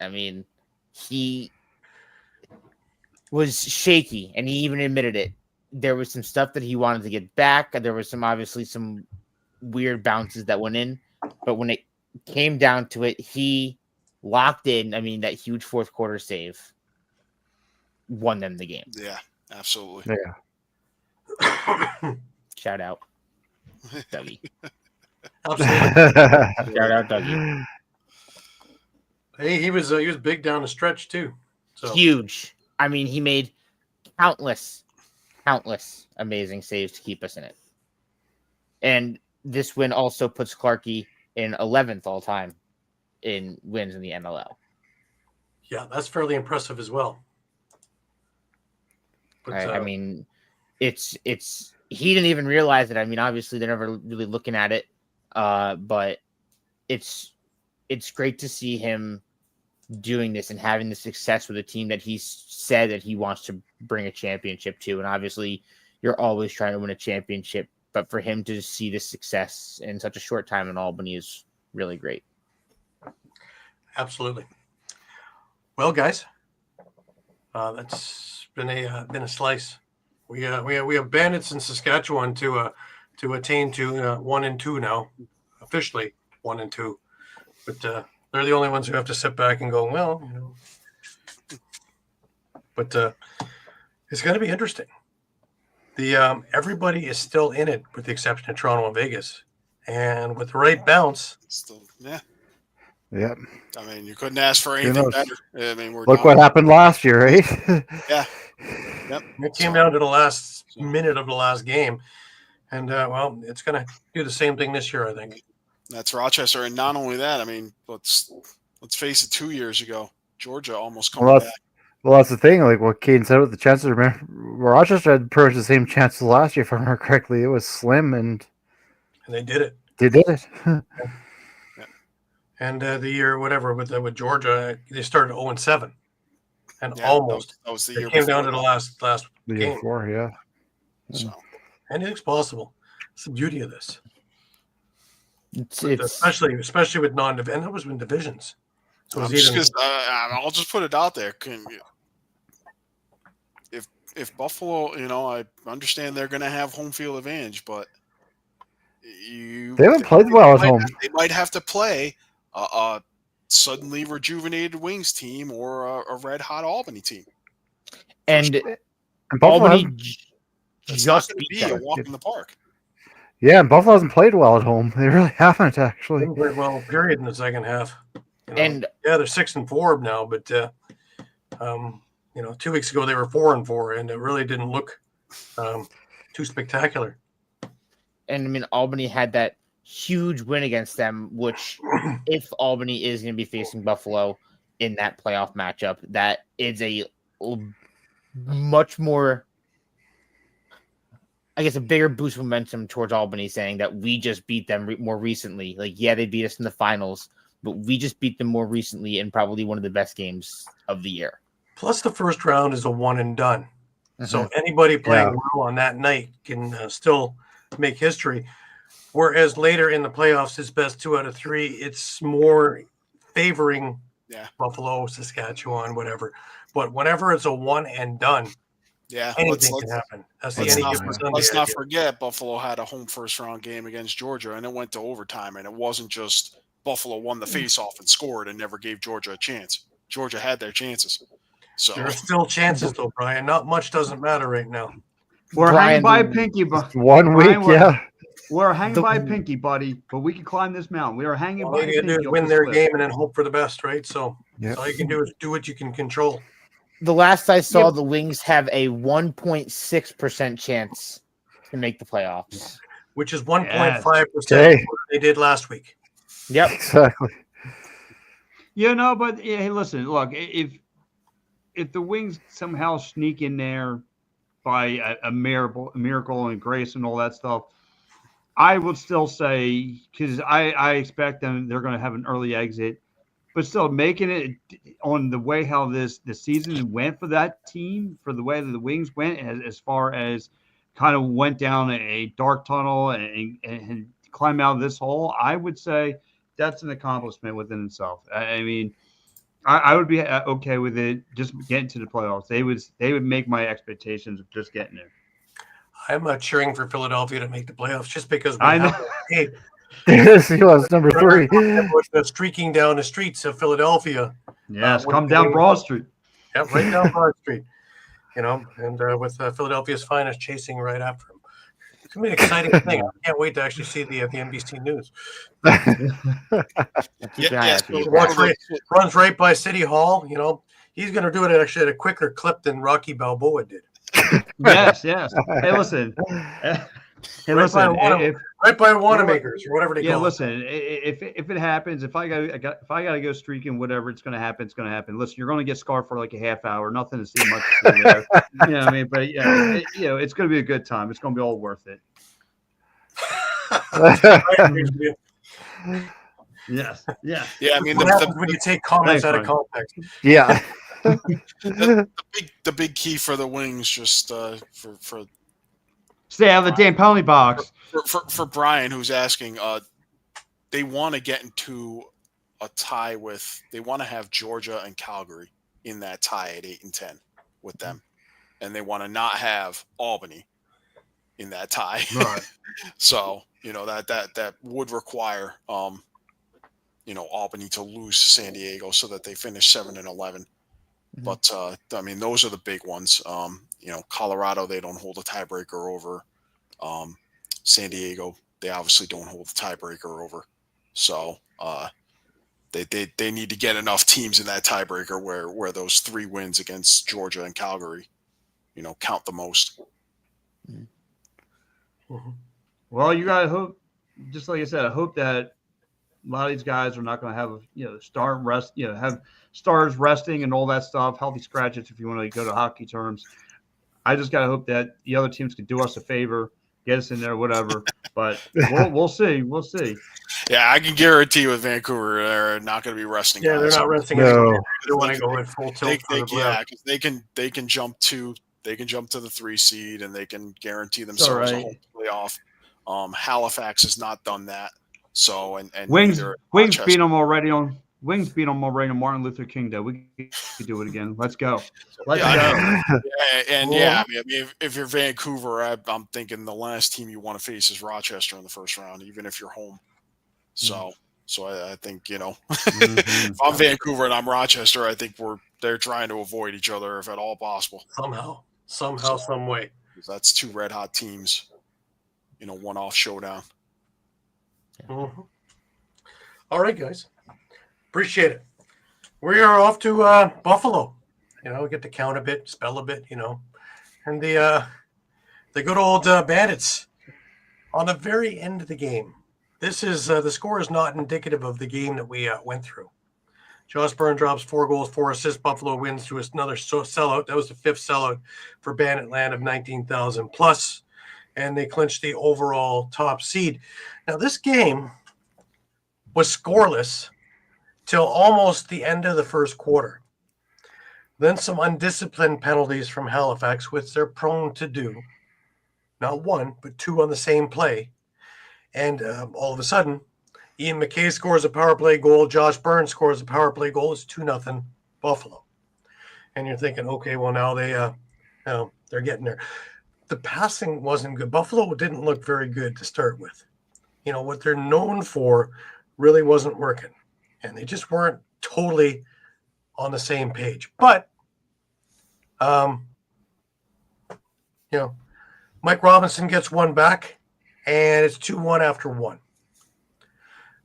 I mean, he was shaky, and he even admitted it. There was some stuff that he wanted to get back. There was obviously some weird bounces that went in. But when it came down to it, he locked in. I mean, that huge fourth quarter save won them the game. Yeah, absolutely. Yeah. Shout out, Dougie. Absolutely. Shout out, Dougie. Hey, he was big down the stretch too. So Huge. I mean, he made countless amazing saves to keep us in it. And this win also puts Clarkey in 11th all time in wins in the NLL. Yeah, that's fairly impressive as well. But, I mean, it's he didn't even realize it. I mean, obviously they're never really looking at it, but it's great to see him doing this and having the success with a team that he's said that he wants to bring a championship to. And obviously, you're always trying to win a championship, but for him to see this success in such a short time in Albany is really great. absolutely. Well, guys, that's been a slice. We have Bandits in Saskatchewan to attain to 1-2 now, officially 1-2, but they're the only ones who have to sit back and go, well, you know. But it's going to be interesting. The everybody is still in it, with the exception of Toronto and Vegas, and with the right bounce, Still, yeah. Yeah. I mean, you couldn't ask for anything better. I mean, Look what happened last year, right? Yeah. Yep. it came down to the last minute of the last game, and well, it's going to do the same thing this year, I think. That's Rochester, and not only that. I mean, let's face it. 2 years ago, Georgia almost coming back. Well, that's the thing. Like what Caden said with the chances. Remember, Rochester had pretty much the same chances last year, if I remember correctly. It was slim, and they did it. They did it. And the year, whatever, with Georgia, they started 0-7, and Yeah, almost that was the it year came before down to the last The year game. before, yeah. So, Anything's possible. It's the beauty of this, It's especially with non-division. And that was in divisions. So I'm it's just even, I'll just put it out there. If Buffalo, I understand they're going to have home field advantage, but They haven't played well at home. They might have to play a suddenly rejuvenated Wings team or a red hot Albany team. and Buffalo Albany It's not just going to beat be a them. walk in the park. Yeah, and Buffalo hasn't played well at home. They really haven't, actually. didn't play well, period, in the second half. And they're 6-4 now, but 2 weeks ago they were 4-4, and it really didn't look too spectacular. And I mean, Albany had that huge win against them, which if Albany is going to be facing Buffalo in that playoff matchup, that is a much more, I guess, a bigger boost of momentum towards Albany, saying that we just beat them more recently. Like, yeah, they beat us in the finals, but we just beat them more recently in probably one of the best games of the year. Plus, the first round is a one and done. So anybody playing well on that night can still make history. Whereas later in the playoffs, it's best 2 out of 3. It's more favoring Buffalo, Saskatchewan, whatever. But whenever it's a one and done, anything can happen. Let's not forget Buffalo had a home first round game against Georgia, and it went to overtime. And it wasn't just Buffalo won the faceoff and scored and never gave Georgia a chance. Georgia had their chances. So there are still chances, though, Brian. Not much doesn't matter right now. We're hanging by a pinky, but 1 week, we're hanging by a pinky, buddy. But we can climb this mountain. We are hanging by a pinky. All you do is win their game and then hope for the best, right? So all you can do is do what you can control. The last I saw, the Wings have a 1.6% chance to make the playoffs, which is 1.5% they did last week. Yep, exactly. But hey, listen, look, if the Wings somehow sneak in there by a miracle and grace and all that stuff, I would still say, because I expect they're going to have an early exit, but still making it on the way how the season went for that team, for the way that the Wings went, as far as kind of went down a dark tunnel and climb out of this hole, I would say that's an accomplishment within itself. I mean, I would be okay with it just getting to the playoffs. They would make my expectations of just getting there. I'm cheering for Philadelphia to make the playoffs just because I know. Yes, he was number 3. Streaking down the streets of Philadelphia. Yes, come down Broad Street. Yeah, right down Broad Street. And with Philadelphia's finest chasing right after him. It's going to be an exciting thing. I can't wait to actually see the NBC News. Runs right by City Hall. He's going to do it actually at a quicker clip than Rocky Balboa did. Yes. Hey, listen. Right by Wanamaker's or whatever they call it. Listen. If it happens, if I gotta go streaking, whatever, it's gonna happen. It's gonna happen. Listen, you're gonna get scarred for like a half hour. Nothing to see much to see there. You know what I mean? But it's gonna be a good time. It's gonna be all worth it. Yes. Yeah. Yeah. I mean, what happens when you take comments out of context? Yeah. the big key for the Wings, just for stay out of the damn penalty box. For Brian, who's asking, they want to get into a tie with. They want to have Georgia and Calgary in that tie at 8 and 10 with them, and they want to not have Albany in that tie. Right. So that would require Albany to lose to San Diego so that they finish 7 and 11. But I mean, those are the big ones. Colorado, they don't hold a tiebreaker over. San Diego, they obviously don't hold a tiebreaker over. So they need to get enough teams in that tiebreaker where those 3 wins against Georgia and Calgary, count the most. Mm-hmm. Well, you gotta hope, just like I said, I hope that a lot of these guys are not going to have have stars resting and all that stuff, healthy scratches if you want to go to hockey terms. I just got to hope that the other teams can do us a favor, get us in there, whatever. But we'll see. We'll see. Yeah, I can guarantee with Vancouver, they're not going to be resting. Yeah, they're not resting. No. They want to go in full tilt. Because they can jump to the 3 seed and they can guarantee themselves a home playoff. Halifax has not done that. So and Wings beat them already on Martin Luther King Day. We could do it again. Let's go. Let's go. I mean, if you're Vancouver, I'm thinking the last team you want to face is Rochester in the first round, even if you're home. So I think if I'm Vancouver and I'm Rochester, I think they're trying to avoid each other if at all possible. Somehow, some way. That's 2 red hot teams. One-off showdown. Mm-hmm. All right, guys. Appreciate it. We are off to Buffalo. We get to count a bit, spell a bit, and the good old Bandits on the very end of the game. This is the score is not indicative of the game that we went through. Josh Byrne drops 4 goals, 4 assists. Buffalo wins to another sellout. That was the 5th sellout for Bandit Land of 19,000 plus, and they clinched the overall top seed. Now this game was scoreless till almost the end of the first quarter. Then some undisciplined penalties from Halifax, which they're prone to do. Not 1, but 2 on the same play. And all of a sudden, Ian McKay scores a power play goal. Josh Byrne scores a power play goal. It's 2-0 Buffalo. And you're thinking, okay, well, now they're getting there. The passing wasn't good. Buffalo didn't look very good to start with. What they're known for really wasn't working. And they just weren't totally on the same page. But, Mike Robinson gets 1 back, and it's 2-1 after 1.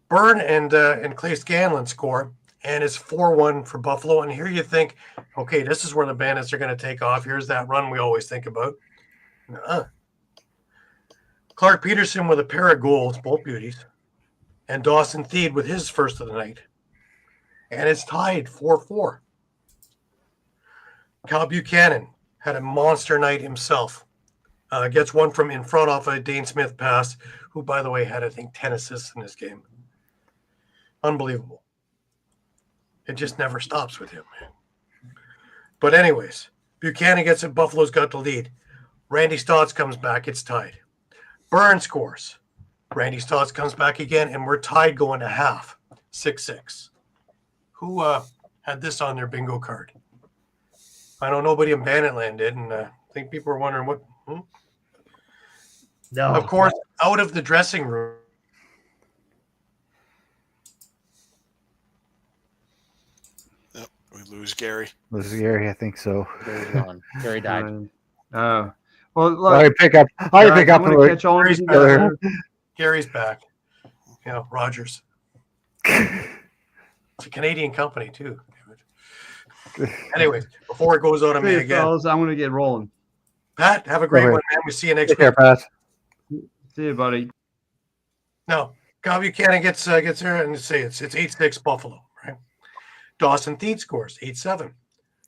Byrne and Clay Scanlon score, and it's 4-1 for Buffalo. And here you think, okay, this is where the Bandits are going to take off. Here's that run we always think about. Clark Peterson with a pair of goals, both beauties, and Dawson Theed with his first of the night. And it's tied 4-4. Cal Buchanan had a monster night himself. Gets 1 from in front off a Dane Smith pass, who, by the way, had, I think, 10 assists in this game. Unbelievable. It just never stops with him, man. But anyways, Buchanan gets it. Buffalo's got the lead. Randy Stotts comes back. It's tied. Byrne scores. Randy Stotts comes back again, and we're tied going to half. 6-6. Who had this on their bingo card? I know nobody in Banditland did, and I think people were wondering what. No. Of course, out of the dressing room. Yep, we lose Gary. Lose Gary, I think so. Gary's gone. Gary died. Well, look, I pick up. I pick up. I'm gonna catch all of you guys. Gary's back. Rogers. It's a Canadian company too. Anyway, before it goes out on me again, fellas, I'm gonna get rolling. Pat, have a great one, man. We see you next Take week. care, Pat. See you, buddy. No, Cal Buchanan gets there and say it's 8-6 Buffalo, right? Dawson Theed scores 8-7.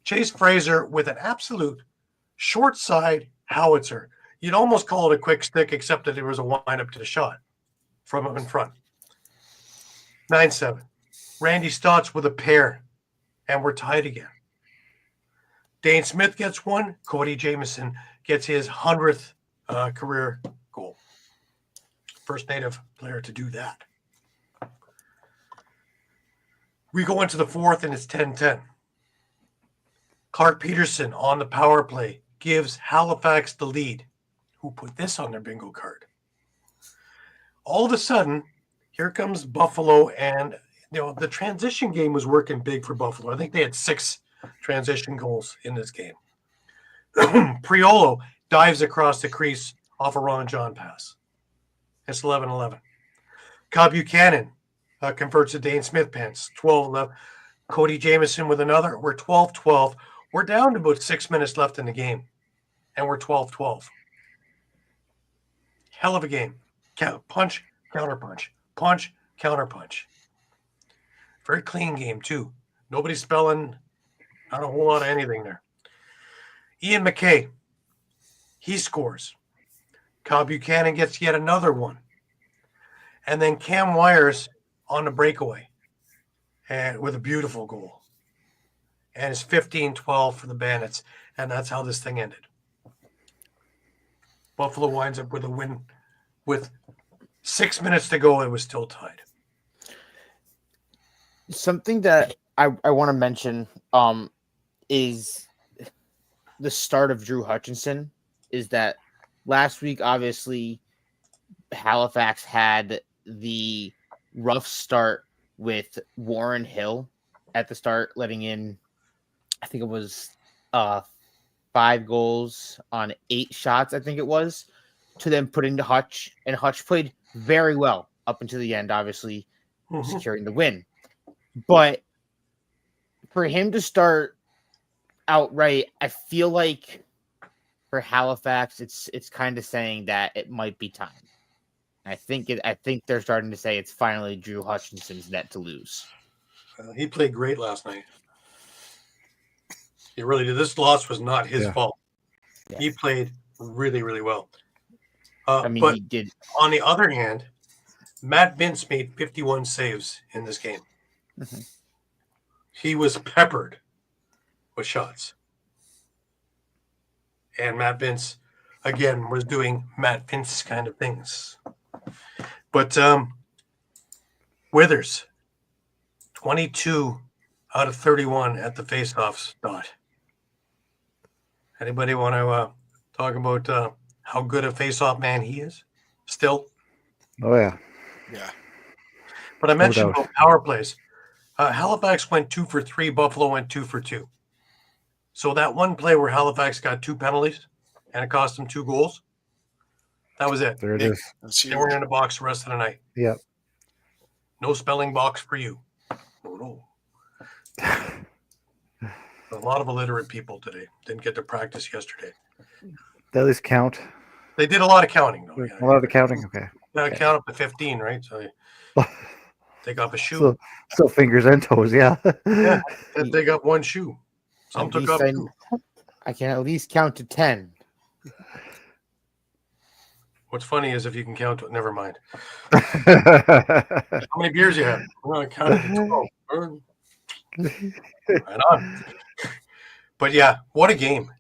Chase Fraser with an absolute short side howitzer. You'd almost call it a quick stick, except that there was a wind-up to the shot from him in front. 9-7. Randy Stotts with a pair, and we're tied again. Dane Smith gets 1. Cody Jamieson gets his 100th career goal. First native player to do that. We go into the 4th, and it's 10-10. Clark Peterson on the power play gives Halifax the lead. Who put this on their bingo card? All of a sudden, here comes Buffalo, and the transition game was working big for Buffalo. I think they had 6 transition goals in this game. Priolo dives across the crease off a Ron John pass. It's 11-11. Cal Buchanan converts a Dane Smith pass, 12-11. Cody Jamieson with another. We're 12-12. We're down to about 6 minutes left in the game, and we're 12-12. Hell of a game. Punch, counterpunch. Punch, counterpunch. Very clean game, too. Nobody's spelling not a whole lot of anything there. Ian McKay, he scores. Cal Buchanan gets yet another one. And then Cam Wires on the breakaway and with a beautiful goal. And it's 15-12 for the Bandits. And that's how this thing ended. Buffalo winds up with a win. With 6 minutes to go, it was still tied. Something that I want to mention is the start of Drew Hutchinson. Is that last week, obviously, Halifax had the rough start with Warren Hill at the start, letting in, I think it was 5 goals on 8 shots, I think it was, to then put into Hutch. And Hutch played very well up until the end, obviously, securing the win. But for him to start outright, I feel like for Halifax, it's kind of saying that it might be time. I think they're starting to say it's finally Drew Hutchinson's net to lose. He played great last night. He really did. This loss was not his fault. Yeah. He played really, really well. I mean, but he did. On the other hand, Matt Vince made 51 saves in this game. Mm-hmm. He was peppered with shots. And Matt Vince, again, was doing Matt Vince kind of things. But Withers, 22 out of 31 at the faceoffs dot. Anybody want to talk about how good a faceoff man he is still? Oh, yeah. Yeah. But I mentioned doubt. power plays. Halifax went 2 for 3. Buffalo went 2 for 2. So that one play where Halifax got 2 penalties and it cost them 2 goals, that was it. There it is. They weren't in the box the rest of the night. Yep. No spelling box for you. No. A lot of illiterate people today didn't get to practice yesterday. They at least count. They did a lot of counting, though. A lot of the counting. Okay. Got to count up to 15, right? So take off a shoe. So fingers and toes, yeah. Yeah, and take up one shoe. Some At took least up 2. I can at least count to 10. What's funny is if you can count, never mind. How many beers you have? Well, I counted to 12. Right on. But yeah, what a game.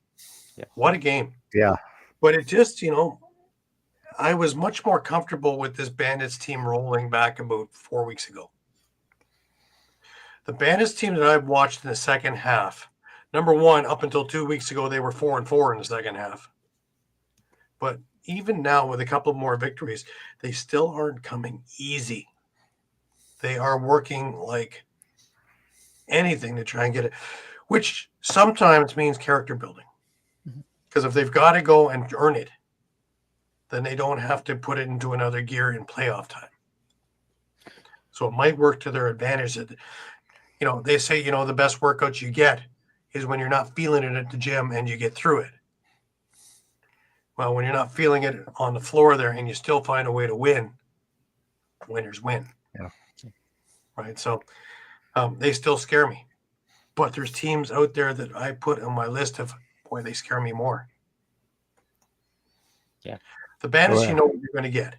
Yeah. What a game. Yeah. But it just, I was much more comfortable with this Bandits team rolling back about 4 weeks ago. The Bandits team that I've watched in the second half, number one, up until 2 weeks ago, they were 4-4 in the second half. But even now, with a couple more victories, they still aren't coming easy. They are working like anything to try and get it, which sometimes means character building. Because if they've got to go and earn it, then they don't have to put it into another gear in playoff time. So it might work to their advantage. That, they say, the best workout you get is when you're not feeling it at the gym and you get through it. Well, when you're not feeling it on the floor there and you still find a way to win, winners win. Yeah. Right. So they still scare me. But there's teams out there that I put on my list of, boy, they scare me more. Yeah. The Bandits, you know what you're going to get.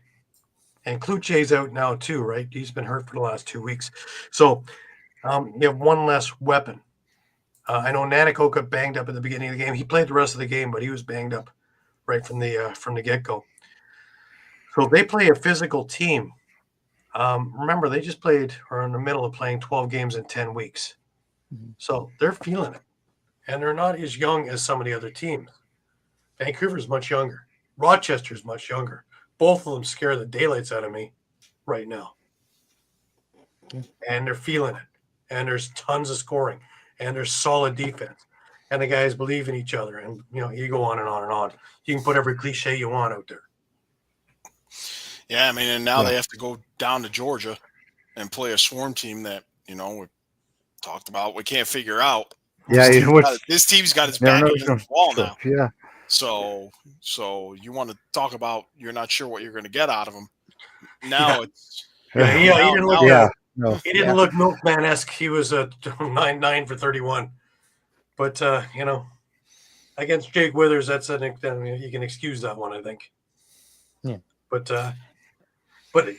And Kluche's out now too, right? He's been hurt for the last 2 weeks. So you have one less weapon. I know Nanako got banged up at the beginning of the game. He played the rest of the game, but he was banged up right from the get-go. So they play a physical team. Remember, they just played, or in the middle of playing 12 games in 10 weeks. Mm-hmm. So they're feeling it. And they're not as young as some of the other teams. Vancouver's much younger. Rochester's much younger. Both of them scare the daylights out of me right now. And they're feeling it. And there's tons of scoring. And there's solid defense. And the guys believe in each other. And, you go on and on and on. You can put every cliche you want out there. Yeah, I mean, and now they have to go down to Georgia and play a Swarm team that, we talked about. We can't figure out. Yeah, this team's got its back against the wall now. Yeah. So you want to talk about you're not sure what you're going to get out of them. Now it's he didn't look. No. He didn't look Milkman-esque. He was a 9 for 31. But against Jake Withers, you can excuse that one, I think. Yeah. But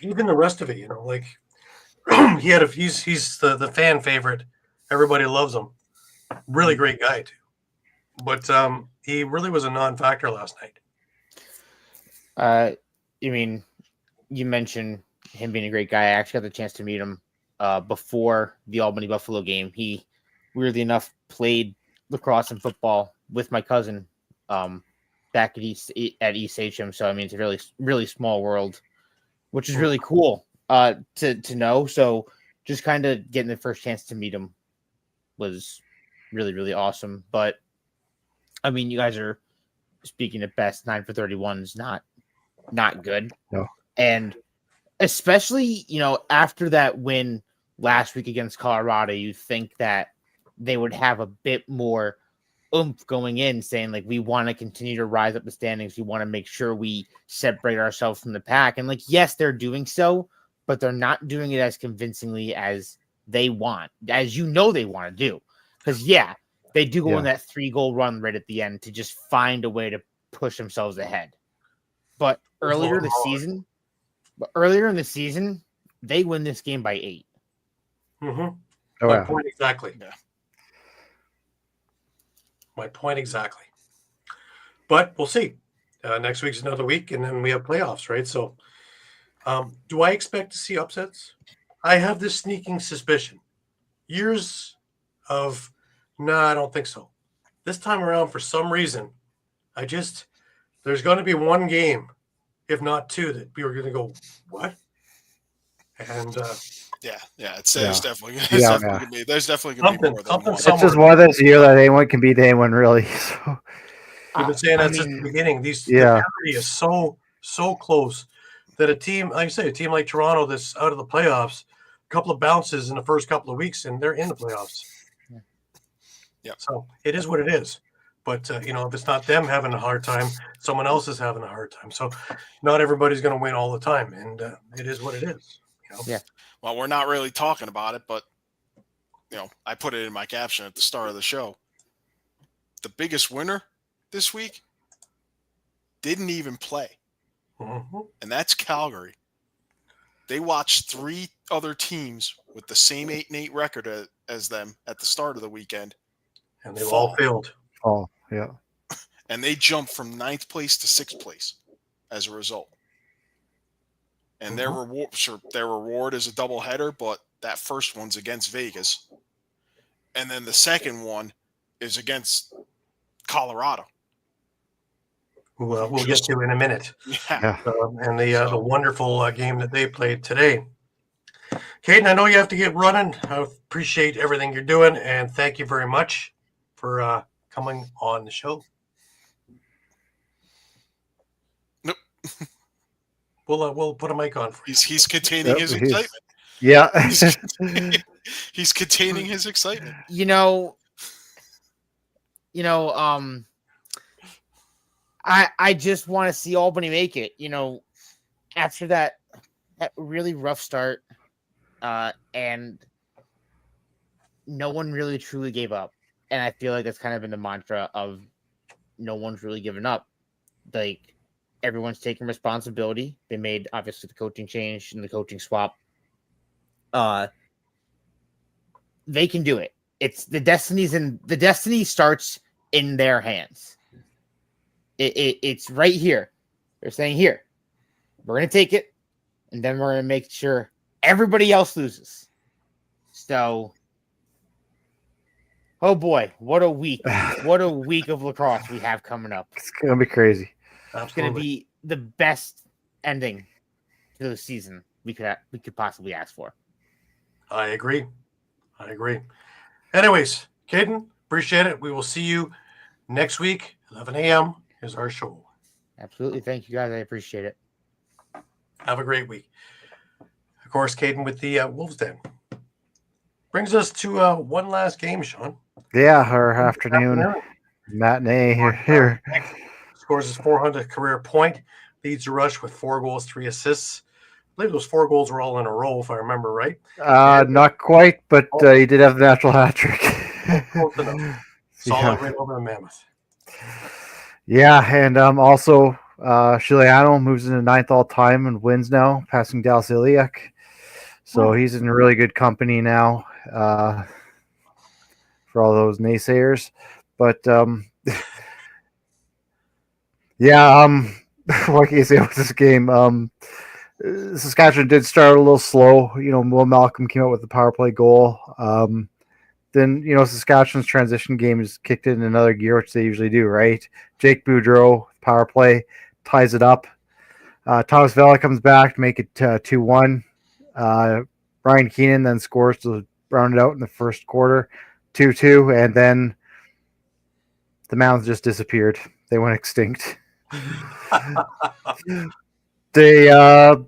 even the rest of it, he's the fan favorite. Everybody loves him. Really great guy too. But he really was a non-factor last night. You mentioned him being a great guy. I actually got the chance to meet him before the Albany Buffalo game. He, weirdly enough, played lacrosse and football with my cousin back at East HM. So it's a really, really small world, which is really cool to know. So just kind of getting the first chance to meet him was really, really awesome. But you guys are speaking at best. 9 for 31 is not good. No. And especially, after that win last week against Colorado, you think that they would have a bit more oomph going in, saying like, we want to continue to rise up the standings. We want to make sure we separate ourselves from the pack. And like, yes, they're doing so, but they're not doing it as convincingly as they want, as you know they want to do. Because they do go on that 3-goal run right at the end to just find a way to push themselves ahead. But earlier in the season, they win this game by 8. Mm-hmm. Oh, My yeah. point exactly. Yeah. My point exactly. But we'll see. Next week's another week, and then we have playoffs, right? So, do I expect to see upsets? I have this sneaking suspicion. Years of, no, I don't think so. This time around, for some reason, there's going to be one game, if not two, that we were going to go, what? And it's definitely gonna be, there's definitely gonna be more than one. It's just one of those years that anyone can beat anyone, really. So we've been saying that since the beginning. The parity is so close that a team, like I say, a team like Toronto that's out of the playoffs, a couple of bounces in the first couple of weeks, and they're in the playoffs. Yeah. So it is what it is. But if it's not them having a hard time, someone else is having a hard time. So not everybody's going to win all the time, and it is what it is. Yeah. Well, we're not really talking about it, but I put it in my caption at the start of the show. The biggest winner this week didn't even play, Mm-hmm. and that's Calgary. They watched 3 other teams with the same 8-8 record as them at the start of the weekend, and they've all failed. Oh, yeah. And they jumped from 9th place to 6th place as a result. And their reward is a doubleheader, but that first one's against Vegas. And then the second one is against Colorado. We'll get to in a minute. Yeah. And the wonderful game that they played today. Caden, I know you have to get running. I appreciate everything you're doing, and thank you very much for coming on the show. Nope. We'll put a mic on for you. He's containing his excitement. Yeah. He's containing his excitement. I just want to see Albany make it. After that really rough start, and no one really truly gave up. And I feel like that's kind of been the mantra of no one's really given up. Like, everyone's taking responsibility. They made, obviously, the coaching change and the coaching swap. They can do it. It's the destiny starts in their hands. It's right here. They're saying, here, we're going to take it, and then we're going to make sure everybody else loses. So, oh boy, what a week. What a week of lacrosse we have coming up. It's going to be crazy. It's going to be the best ending to the season we could possibly ask for. I agree. Anyways, Caden, appreciate it. We will see you next week. 11 a.m. is our show. Absolutely. Thank you, guys. I appreciate it. Have a great week. Of course, Caden with the Wolves Den. Brings us to one last game, Shawn. Yeah, our afternoon matinee here. Scores his 400th career point. Leads the rush with 4 goals, 3 assists. I believe those 4 goals were all in a row, if I remember right. Not quite, but he did have the natural hat trick. Close enough. Solid win over the Mammoth. Yeah, and also Shiliano moves into 9th all time and wins now, passing Dallas Iliak. So he's in really good company now for all those naysayers. But what can you say about this game? Saskatchewan did start a little slow. Will Malcolm came out with the power play goal. Then, Saskatchewan's transition game has kicked it in another gear, which they usually do, right? Jake Boudreau, power play, ties it up. Thomas Vela comes back to make it 2-1. Brian Keenan then scores to round it out in the first quarter, 2-2, and then the Mounds just disappeared. They went extinct. They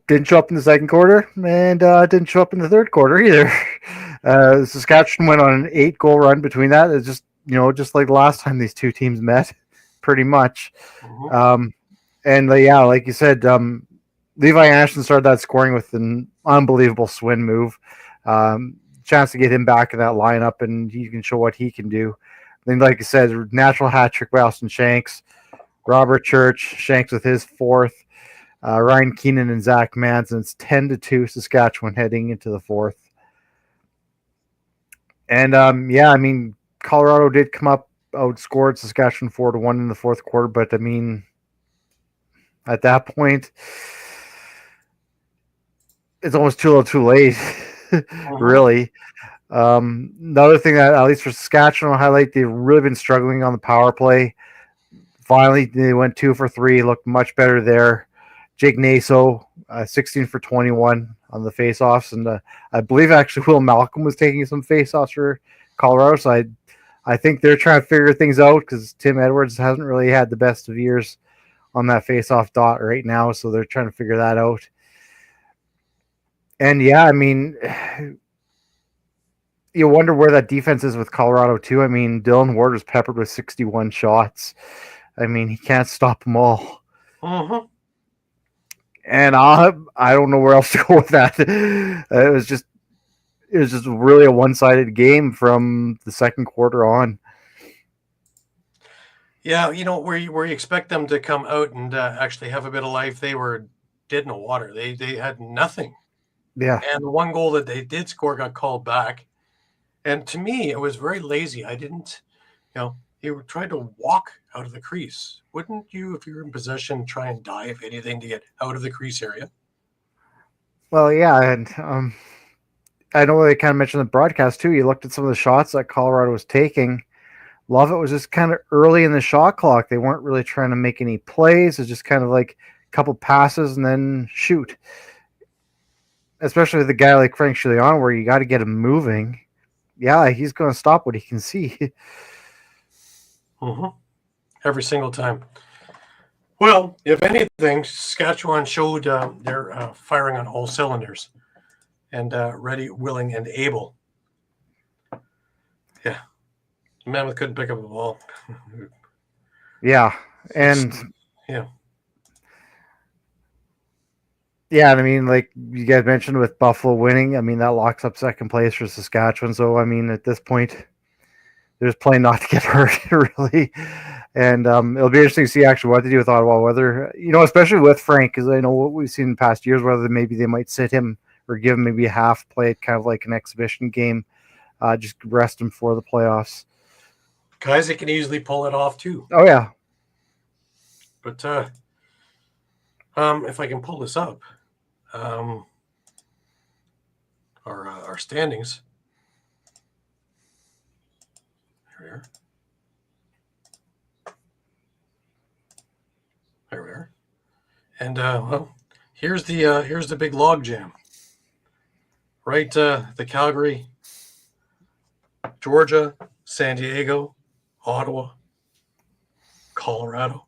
didn't show up in the second quarter and didn't show up in the third quarter either. Saskatchewan went on an 8-goal run between that. It's just just like the last time these two teams met, pretty much. Mhm. And yeah, like you said, Levi Ashton started that scoring with an unbelievable swing move. Chance to get him back in that lineup, and he can show what he can do. Then, like you said, natural hat trick by Austin Shanks, Robert Church, Shanks with his fourth, Ryan Keenan and Zach Manson. It's 10-2 Saskatchewan heading into the fourth. And yeah, I mean, Colorado did come up, outscored Saskatchewan 4-1 in the fourth quarter, but I mean, at that point, it's almost too little, too late, really. Another thing that, at least for Saskatchewan, I'll highlight, they've really been struggling on the power play. Finally, they went 2 for 3, looked much better there. Jake Naso, 16 for 21 on the faceoffs, and I believe actually Will Malcolm was taking some faceoffs for Colorado. So I think they're trying to figure things out because Tim Edwards hasn't really had the best of years on that faceoff dot right now, so they're trying to figure that out. And yeah, I mean, you wonder where that defense is with Colorado too. I mean, Dylan Ward was peppered with 61 shots. I mean, he can't stop them all. Mhm. And I don't know where else to go with that. It was just really a one-sided game from the second quarter on. Yeah, where you expect them to come out and actually have a bit of life, they were dead in the water. They had nothing. Yeah. And the one goal that they did score got called back. And to me, it was very lazy. I didn't, they were trying to walk out of the crease. Wouldn't you, if you're in possession, try and dive anything to get out of the crease area? Well, yeah, and I know they kind of mentioned the broadcast too. You looked at some of the shots that Colorado was taking. A lot of it was just kind of early in the shot clock. They weren't really trying to make any plays. It's just kind of like a couple passes and then shoot. Especially with a guy like Frank Chilion, where you got to get him moving. Yeah, he's going to stop what he can see. Mm-hmm. Every single time. Well, if anything, Saskatchewan showed they're firing on all cylinders and ready, willing, and able. Yeah. Mammoth couldn't pick up a ball. Yeah. And yeah. Yeah, and I mean, like you guys mentioned with Buffalo winning, I mean, that locks up second place for Saskatchewan. So, I mean, at this point, they're just playing not to get hurt, really. And it'll be interesting to see actually what they do with Ottawa, whether, especially with Frank, because I know what we've seen in past years, whether maybe they might sit him or give him maybe a half play, kind of like an exhibition game, just rest him for the playoffs. Guys that can easily pull it off, too. Oh, yeah. But if I can pull this up, our standings. Here we are. There we are. And well, here's the big log jam. Right, the Calgary, Georgia, San Diego, Ottawa, Colorado,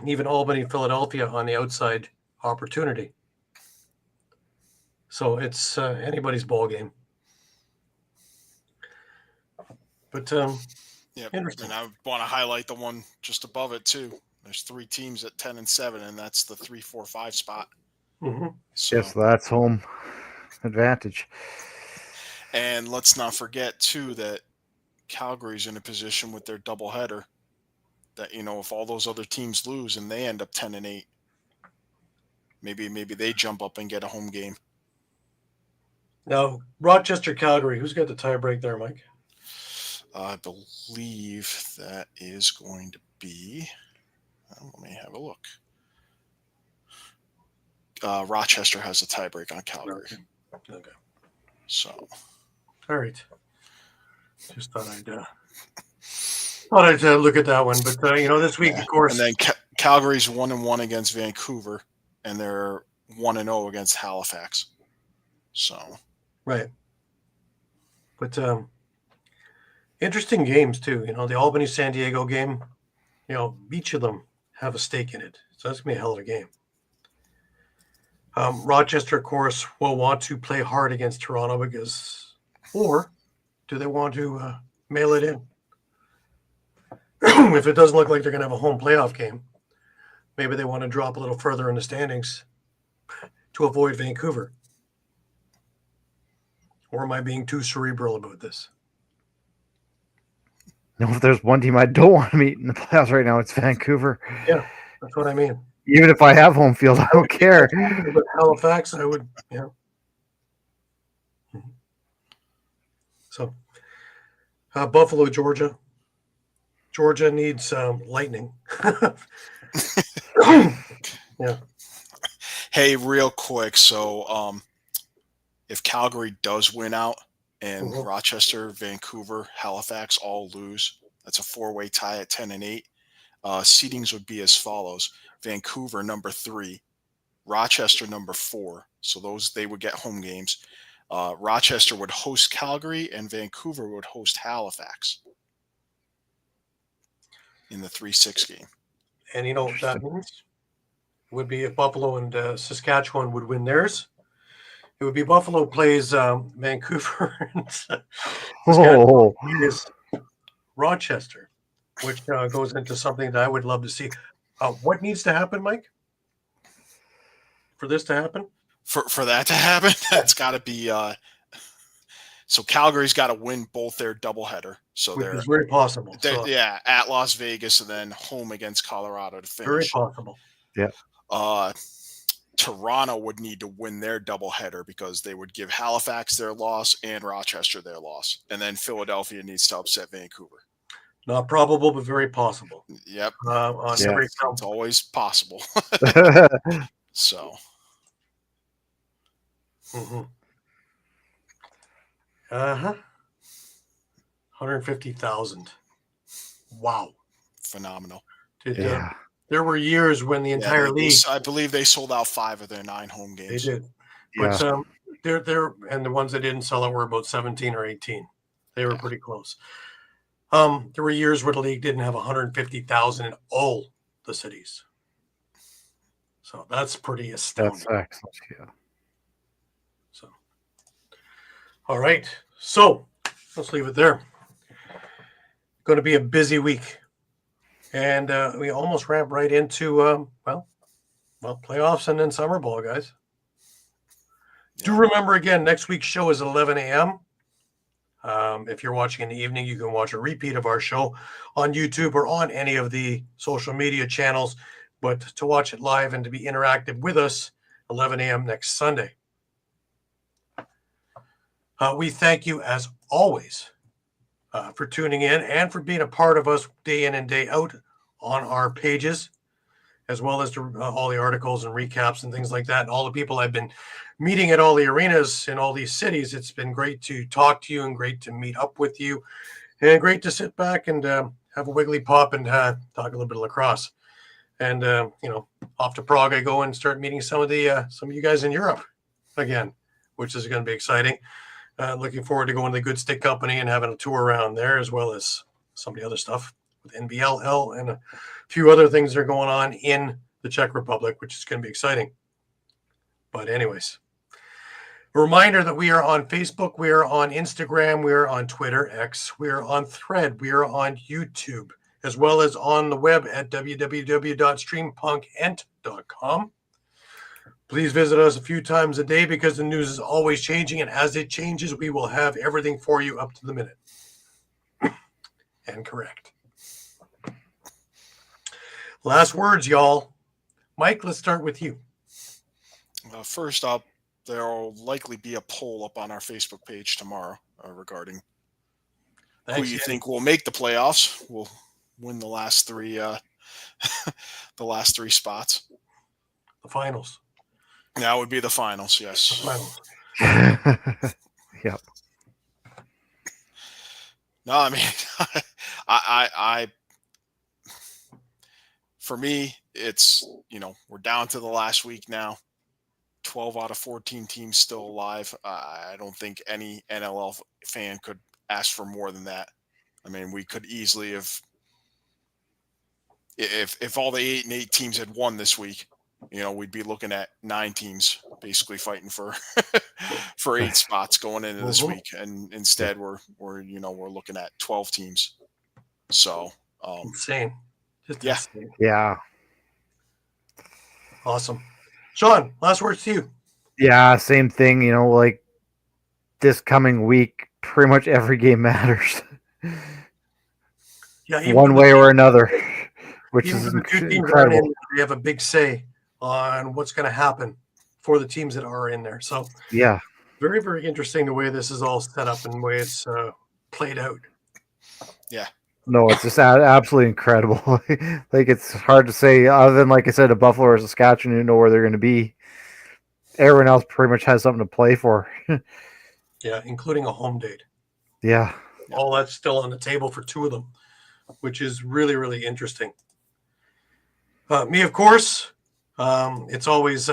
even Albany, Philadelphia on the outside opportunity. So it's anybody's ball game. But yeah, interesting. And I want to highlight the one just above it too. There's 3 teams at 10 and 7, and that's the 3, 4, 5 spot. Mm-hmm. So, yes, that's home advantage. And let's not forget too that Calgary's in a position with their doubleheader that if all those other teams lose and they end up 10 and 8, maybe they jump up and get a home game. Now, Rochester, Calgary, who's got the tiebreak there, Mike? I believe that is going to be. Let me have a look. Rochester has a tiebreak on Calgary. Okay. So. All right. Just thought I'd look at that one, but this week, of course. And then Calgary's 1-1 against Vancouver, and they're 1-0 against Halifax. So. Right. But interesting games too. The Albany San Diego game. Each of them have a stake in it, so that's gonna be a hell of a game. Rochester, of course, will want to play hard against Toronto or do they want to mail it in? If it doesn't look like they're going to have a home playoff game, maybe they want to drop a little further in the standings to avoid Vancouver. Or am I being too cerebral about this? No, if there's one team I don't want to meet in the playoffs right now, it's Vancouver. Yeah, that's what I mean. Even if I have home field, I don't care. With Halifax, I would, yeah. So, Buffalo, Georgia. Georgia needs lightning. Yeah. Hey, real quick. So, if Calgary does win out and Rochester, Vancouver, Halifax all lose, that's a 4-way tie at 10-8. Seedings would be as follows: Vancouver number 3, Rochester number 4. So they would get home games. Rochester would host Calgary, and Vancouver would host Halifax in the 3-6 game. And you know what that means? It would be if Buffalo and Saskatchewan would win theirs. It would be Buffalo plays Vancouver and Saskatchewan is Rochester, which goes into something that I would love to see. What needs to happen, Mike, for this to happen? For that to happen, that's got to be so Calgary's got to win both their doubleheader. So Which they're is very possible. Yeah, at Las Vegas and then home against Colorado to finish. Very possible. Yeah. Toronto would need to win their doubleheader because they would give Halifax their loss and Rochester their loss, and then Philadelphia needs to upset Vancouver. Not probable, but very possible. Yep. Every It's always possible. So. 150,000. Wow. Phenomenal. There were years when the entire league. I believe they sold out 5 of their 9 home games. They did. But they're and the ones that didn't sell out were about 17 or 18. They were pretty close. There were years where the league didn't have 150,000 in all the cities. So that's pretty astounding. That's excellent. Yeah. So, all right. So let's leave it there. Going to be a busy week. And we almost ramp right into, playoffs and then summer ball, guys. Yeah. Do remember, again, next week's show is 11 a.m. If you're watching in the evening, you can watch a repeat of our show on YouTube or on any of the social media channels. But to watch it live and to be interactive with us, 11 a.m. next Sunday. We thank you, as always, for tuning in and for being a part of us day in and day out on our pages, as well as all the articles and recaps and things like that. And all the people I've been meeting at all the arenas in all these cities. It's been great to talk to you and great to meet up with you and great to sit back and have a wiggly pop and talk a little bit of lacrosse. And, off to Prague I go and start meeting some of you guys in Europe again, which is going to be exciting. Looking forward to going to the Good Stick Company and having a tour around there, as well as some of the other stuff with NBLL and a few other things that are going on in the Czech Republic, which is going to be exciting. But anyways, a reminder that we are on Facebook, we are on Instagram, we are on Twitter, X, we are on Thread, we are on YouTube, as well as on the web at www.streampunkentertainment.com. Please visit us a few times a day because the news is always changing, and as it changes, we will have everything for you up to the minute. And correct. Last words, y'all. Mike, let's start with you. First up, there will likely be a poll up on our Facebook page tomorrow regarding who you think will make the playoffs. Will win the last 3 the last 3 spots. The finals. That would be the finals, yes. The finals. Yep. No, I mean, I for me, it's, we're down to the last week now. 12 out of 14 teams still alive. I don't think any NLL fan could ask for more than that. I mean, we could easily have, if all the 8-8 teams had won this week, we'd be looking at 9 teams basically fighting for for 8 spots going into this week, and instead we're looking at 12 teams. So insane. Just yeah. insane. Yeah. Awesome. Shawn, last words to you. Yeah, same thing. Like this coming week, pretty much every game matters. Yeah, even one way or another, which even is the 2 teams incredible. aren't in, they have a big say on what's going to happen for the teams that are in there. So Yeah. very, very interesting the way this is all set up and the way it's played out. Yeah. No, it's just absolutely incredible. Like, it's hard to say, other than, like I said, a Buffalo or Saskatchewan, you know where they're going to be. Everyone else pretty much has something to play for. Yeah, including a home date. Yeah. All that's still on the table for 2 of them, which is really, really interesting. Me, of course, it's always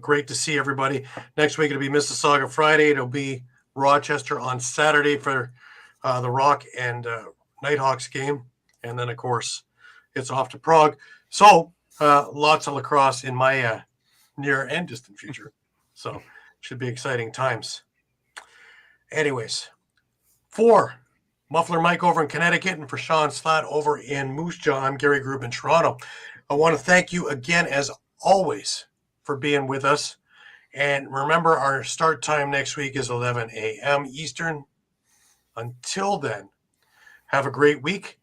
great to see everybody. Next week it'll be Mississauga Friday. It'll be Rochester on Saturday for the Rock and Nighthawks game, and then of course it's off to Prague. So lots of lacrosse in my near and distant future. So should be exciting times. Anyways, for Muffler Mike over in Connecticut and for Shawn Slaght over in Moose Jaw, I'm Gary Groob in Toronto. I want to thank you again, as always, for being with us. And remember, our start time next week is 11 a.m. Eastern. Until then, have a great week.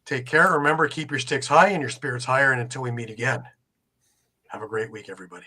Take care. Remember, keep your sticks high and your spirits higher. And until we meet again, have a great week, everybody.